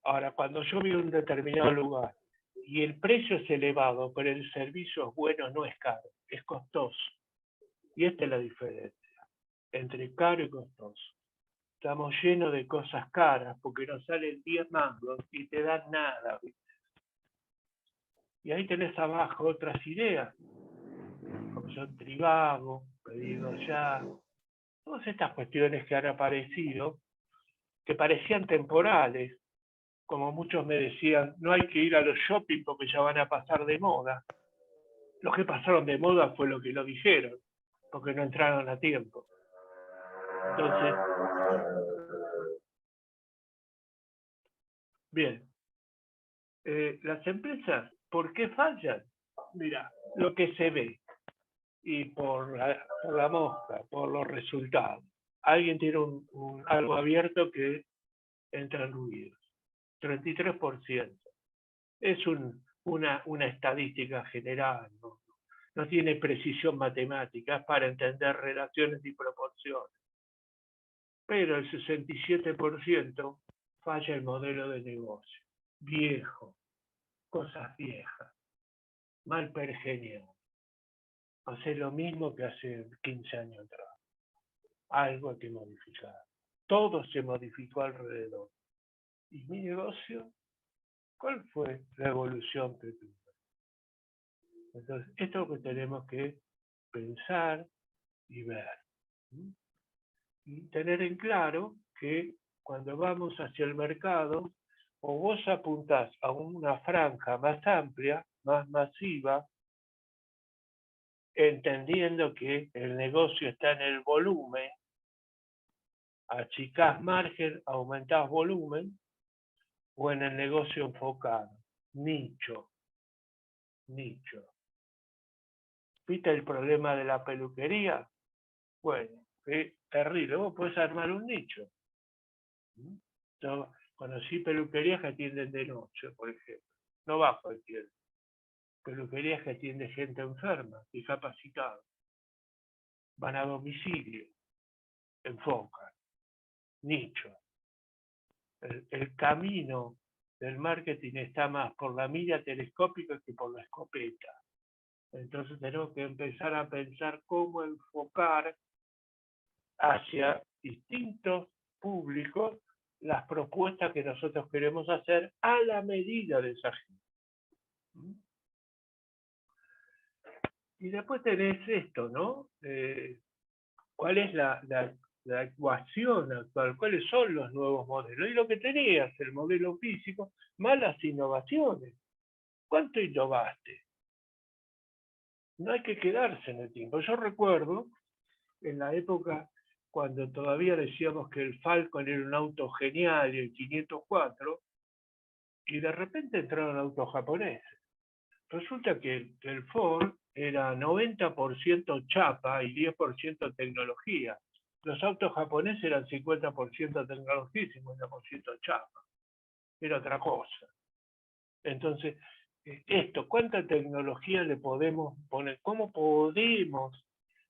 Ahora, cuando yo voy a un determinado lugar y el precio es elevado, pero el servicio es bueno, no es caro, es costoso. Y esta es la diferencia entre caro y costoso. Estamos llenos de cosas caras porque nos salen 10 mangos y te dan nada, ¿viste? Y ahí tenés abajo otras ideas, como son Trivago, Pedido Ya, todas estas cuestiones que han aparecido, que parecían temporales, como muchos me decían, no hay que ir a los shopping porque ya van a pasar de moda. Los que pasaron de moda fue lo que lo dijeron, porque no entraron a tiempo. Entonces, bien, las empresas, ¿por qué fallan? Mira, lo que se ve, y por la mosca, por los resultados. Alguien tiene algo abierto que entra en ruidos. 33%. Es una estadística general, no tiene precisión matemática, es para entender relaciones y proporciones. Pero el 67% falla el modelo de negocio. Viejo, cosas viejas, mal pergeñado. Hace lo mismo que hace 15 años atrás. Algo hay que modificar. Todo se modificó alrededor. ¿Y mi negocio? ¿Cuál fue la evolución que tuve? Entonces, esto es lo que tenemos que pensar y ver. Y tener en claro que cuando vamos hacia el mercado, o vos apuntás a una franja más amplia, más masiva, entendiendo que el negocio está en el volumen, achicás margen, aumentás volumen, o en el negocio enfocado, nicho. ¿Viste el problema de la peluquería? Bueno, es terrible, vos podés armar un nicho. Yo conocí peluquerías que atienden de noche, por ejemplo. No va cualquiera. Peluquerías que atienden gente enferma, discapacitada. Van a domicilio, enfocan, nicho. El camino del marketing está más por la mira telescópica que por la escopeta. Entonces tenemos que empezar a pensar cómo enfocar hacia distintos públicos las propuestas que nosotros queremos hacer a la medida de esa gente. Y después tenés esto, ¿no? ¿Cuál es la ecuación actual? ¿Cuáles son los nuevos modelos? Y lo que tenías, el modelo físico, malas innovaciones. ¿Cuánto innovaste? No hay que quedarse en el tiempo. Yo recuerdo en la época cuando todavía decíamos que el Falcon era un auto genial y el 504, y de repente entraron autos japoneses. Resulta que el Ford era 90% chapa y 10% tecnología. Los autos japoneses eran 50% tecnología y 50% chapa. Era otra cosa. Entonces, ¿cuánta tecnología le podemos poner? ¿Cómo podemos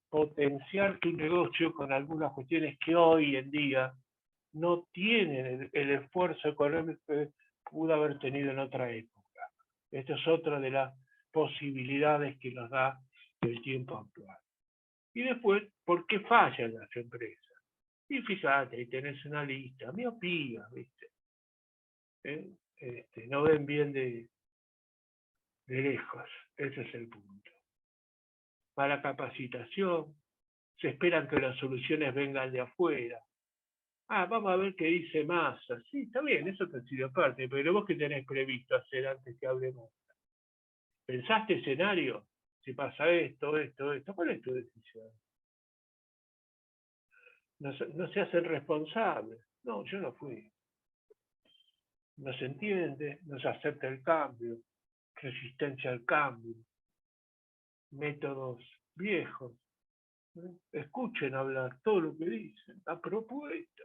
potenciar tu negocio con algunas cuestiones que hoy en día no tienen el esfuerzo económico que pudo haber tenido en otra época? Esto es otra de las posibilidades que nos da el tiempo actual. Y después, ¿por qué fallan las empresas? Y fíjate, ahí tenés una lista, miopía, ¿viste? No ven bien de lejos, ese es el punto. Mala capacitación, se esperan que las soluciones vengan de afuera. Vamos a ver qué dice Massa. Sí, está bien, eso te sirve aparte, pero vos qué tenés previsto hacer antes que hablemos. ¿Pensaste escenario? Si pasa esto, ¿cuál es tu decisión? No se hacen responsables. No, yo no fui. No se entiende, no se acepta el cambio, resistencia al cambio, métodos viejos. Escuchen hablar todo lo que dicen, la propuesta.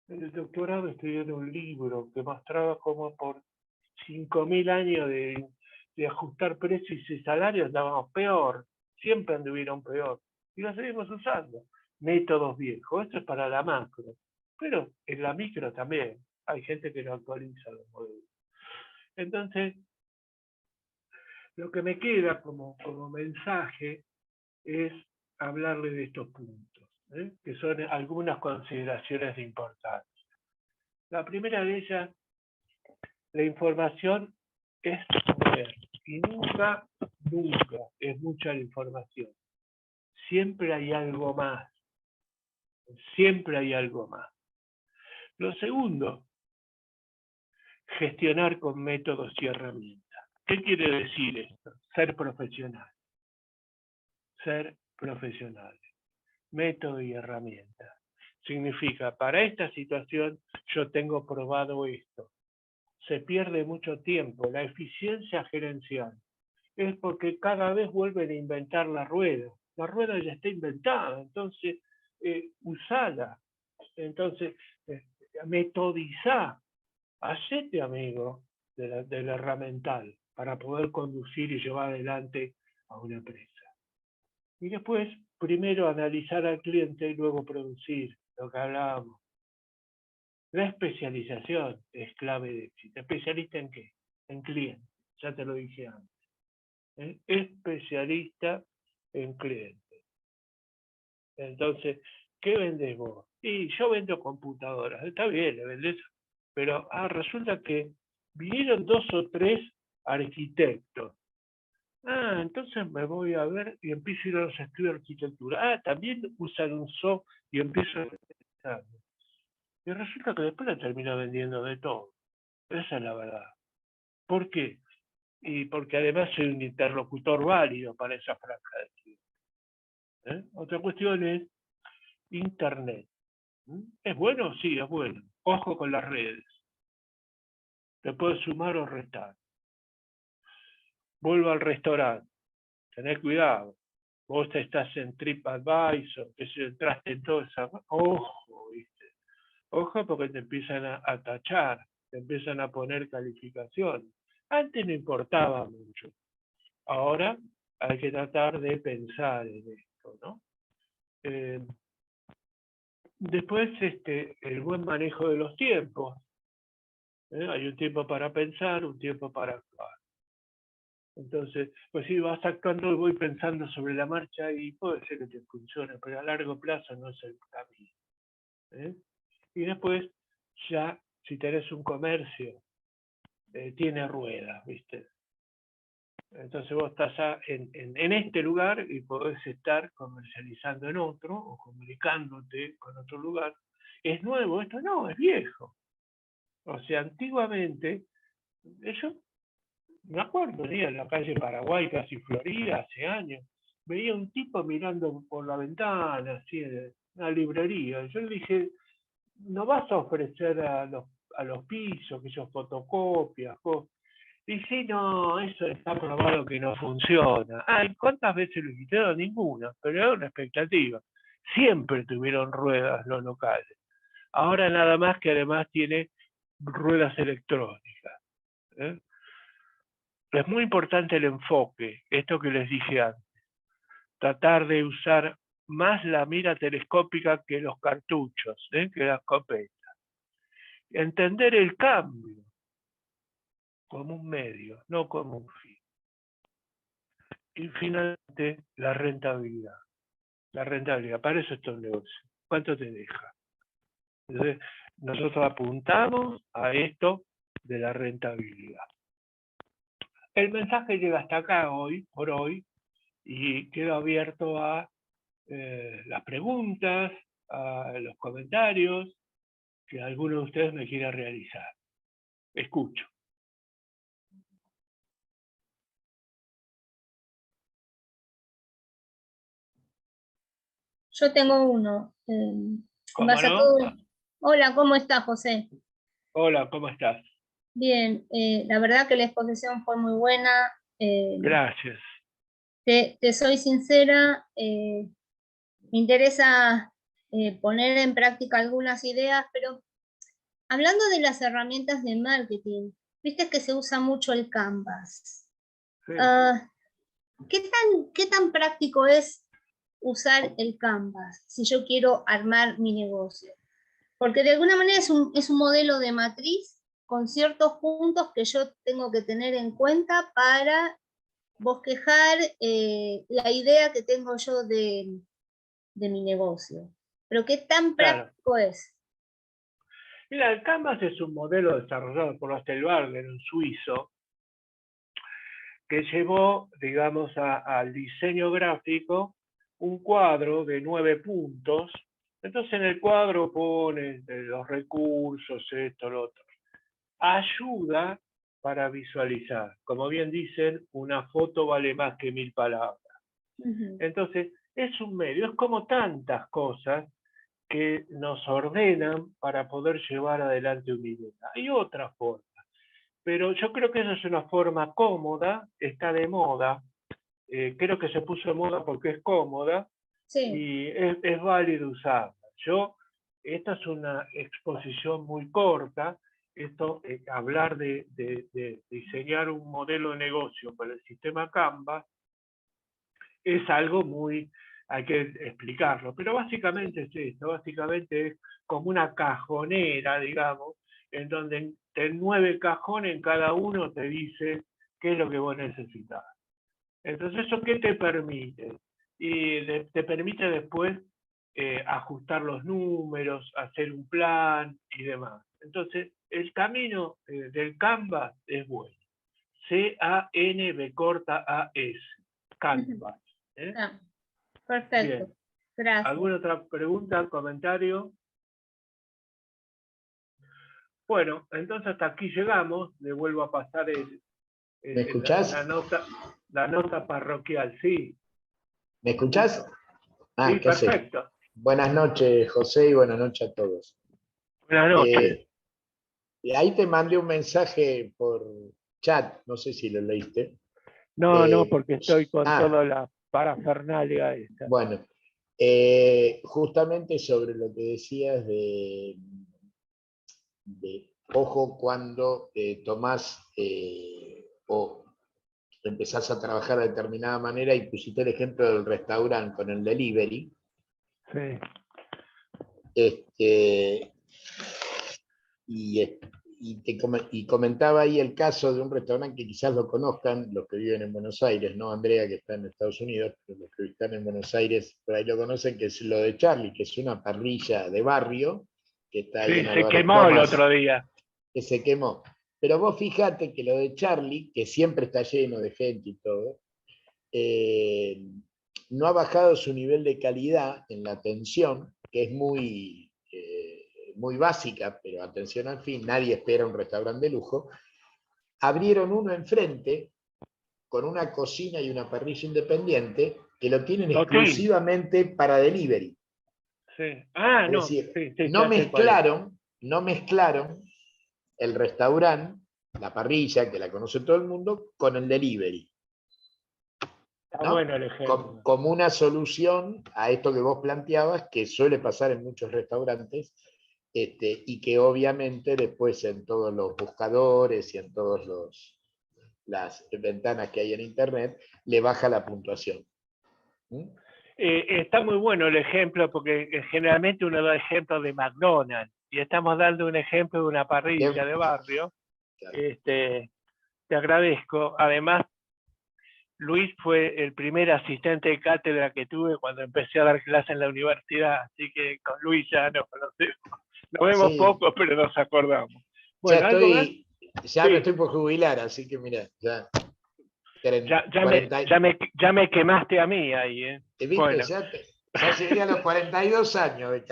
En el doctorado escribieron un libro que mostraba cómo por 5.000 años de ajustar precios y salarios andábamos peor, siempre anduvieron peor, y lo seguimos usando. métodos viejos. Esto es para la macro, pero en la micro también hay gente que no actualiza los modelos. Entonces, lo que me queda como mensaje es hablarle de estos puntos, que son algunas consideraciones de importancia. La primera de ellas, la información es poder, y nunca es mucha la información. Siempre hay algo más, siempre hay algo más. Lo segundo, gestionar con métodos y herramientas. ¿Qué quiere decir esto? Ser profesional. Ser profesional. Método y herramienta. Significa, para esta situación yo tengo probado esto. Se pierde mucho tiempo. La eficiencia gerencial es porque cada vez vuelven a inventar la rueda. La rueda ya está inventada, entonces usala. Entonces, metodizá. Hacete amigo del herramental para poder conducir y llevar adelante a una empresa. Y después, primero analizar al cliente y luego producir, lo que hablábamos. La especialización es clave de éxito. ¿Especialista en qué? En cliente, ya te lo dije antes. Especialista en cliente. Entonces, ¿qué vendés vos? Y yo vendo computadoras, está bien, le vendés, pero resulta que vinieron 2 o 3 arquitectos. Entonces me voy a ver y empiezo a ir a los estudios de arquitectura. También usan un SOC y empiezo a pensar. Y resulta que después la termino vendiendo de todo. Esa es la verdad. ¿Por qué? Y porque además soy un interlocutor válido para esa franja de clientes. Otra cuestión es Internet. ¿Es bueno? Sí, es bueno. Ojo con las redes. Te puedes sumar o restar. Vuelvo al restaurante. Tened cuidado. Vos estás en TripAdvisor, que si entraste en toda esa... Ojo, ¿viste? Ojo porque te empiezan a tachar, te empiezan a poner calificaciones. Antes no importaba mucho. Ahora hay que tratar de pensar en esto, ¿no? Después, el buen manejo de los tiempos. Hay un tiempo para pensar, un tiempo para actuar. Entonces, pues si vas actuando y voy pensando sobre la marcha y puede ser que te funcione, pero a largo plazo no es el camino. Y después, ya, si tenés un comercio, tiene ruedas, ¿viste? Entonces vos estás en este lugar y podés estar comercializando en otro o comunicándote con otro lugar. ¿Es nuevo esto? No, es viejo. O sea, antiguamente, yo me acuerdo, en la calle Paraguay, casi Florida, hace años, veía un tipo mirando por la ventana, así, de una librería. Yo le dije, ¿no vas a ofrecer a los pisos, que ellos fotocopias? Y sí, no, eso está probado que no funciona. ¿Cuántas veces lo quitaron? Ninguna, pero era una expectativa. Siempre tuvieron ruedas los locales. Ahora nada más que además tiene ruedas electrónicas. Es muy importante el enfoque, esto que les dije antes. Tratar de usar más la mira telescópica que los cartuchos, que la escopeta. Entender el cambio como un medio, no como un fin. Y finalmente, la rentabilidad. La rentabilidad, para eso está un negocio. ¿Cuánto te deja? Entonces, nosotros apuntamos a esto de la rentabilidad. El mensaje llega hasta acá por hoy, y quedo abierto a las preguntas, a los comentarios que alguno de ustedes me quiera realizar. Escucho. Yo tengo uno. ¿Cómo no? Hola, ¿cómo estás, José? Hola, ¿cómo estás? Bien, la verdad que la exposición fue muy buena. Gracias. Te soy sincera, me interesa poner en práctica algunas ideas, pero hablando de las herramientas de marketing, viste que se usa mucho el Canvas. Sí. ¿Qué tan práctico es usar el Canvas si yo quiero armar mi negocio? Porque de alguna manera es un modelo de matriz con ciertos puntos que yo tengo que tener en cuenta para bosquejar la idea que tengo yo de mi negocio. Pero ¿qué tan Claro. práctico es? Mira, el Canvas es un modelo desarrollado por Astelbarger, un suizo, que llevó, digamos, al diseño gráfico un cuadro de 9 puntos. Entonces en el cuadro pone los recursos, esto, lo otro. Ayuda para visualizar. Como bien dicen, una foto vale más que 1000 palabras. Entonces, es un medio, es como tantas cosas que nos ordenan para poder llevar adelante una idea. Hay otra forma, pero yo creo que esa es una forma cómoda, está de moda, creo que se puso de moda porque es cómoda, Sí. y es válido usarla. Esta es una exposición muy corta, hablar de diseñar un modelo de negocio para el sistema Canvas es algo muy, hay que explicarlo, pero básicamente es esto, básicamente es como una cajonera, digamos, en donde en 9 cajones en cada uno te dice qué es lo que vos necesitas. Entonces, ¿eso qué te permite? Y te permite después ajustar los números, hacer un plan y demás. Entonces, el camino del Canvas es bueno. C-A-N-B-A-S. Canvas. Ah, perfecto. Bien. Gracias. ¿Alguna otra pregunta, comentario? Bueno, entonces hasta aquí llegamos. Le vuelvo a pasar ¿Me escuchás? la nota parroquial, sí. ¿Me escuchás? Ah, Sí, ¿qué haces? perfecto. Buenas noches, José, y buenas noches a todos. Buenas noches. Ahí te mandé un mensaje por chat, no sé si lo leíste. No, porque estoy con ah. toda la parafernalia esta. Bueno, justamente sobre lo que decías de ojo cuando tomás o empezás a trabajar de determinada manera y pusiste el ejemplo del restaurante con el delivery. Sí. Y comentaba ahí el caso de un restaurante que quizás lo conozcan los que viven en Buenos Aires, no Andrea que está en Estados Unidos, pero los que están en Buenos Aires por ahí lo conocen, que es lo de Charlie, que es una parrilla de barrio que está ahí Sí, en se Álvaro quemó el Tomás, otro día. que se quemó. Pero vos fíjate que lo de Charlie, que siempre está lleno de gente y todo, no ha bajado su nivel de calidad en la atención, que es muy básica, pero atención al fin, nadie espera un restaurante de lujo. Abrieron uno enfrente con una cocina y una parrilla independiente que lo tienen exclusivamente para delivery. Sí. Ah, es decir, sí, no mezclaron el restaurante, la parrilla, que la conoce todo el mundo, con el delivery. Está ¿no? bueno el ejemplo. Como una solución a esto que vos planteabas, que suele pasar en muchos restaurantes, y que obviamente después en todos los buscadores y en todas las ventanas que hay en internet, le baja la puntuación. Está muy bueno el ejemplo, porque generalmente uno da ejemplos de McDonald's, y estamos dando un ejemplo de una parrilla de barrio. Claro. Te agradezco. Además, Luis fue el primer asistente de cátedra que tuve cuando empecé a dar clase en la universidad, así que con Luis ya nos conocemos. Nos vemos poco, pero nos acordamos. Bueno, ya me estoy por jubilar, así que mira, ya me quemaste a mí ahí. ¿Viste? Bueno. Ya llegué a los 42 años de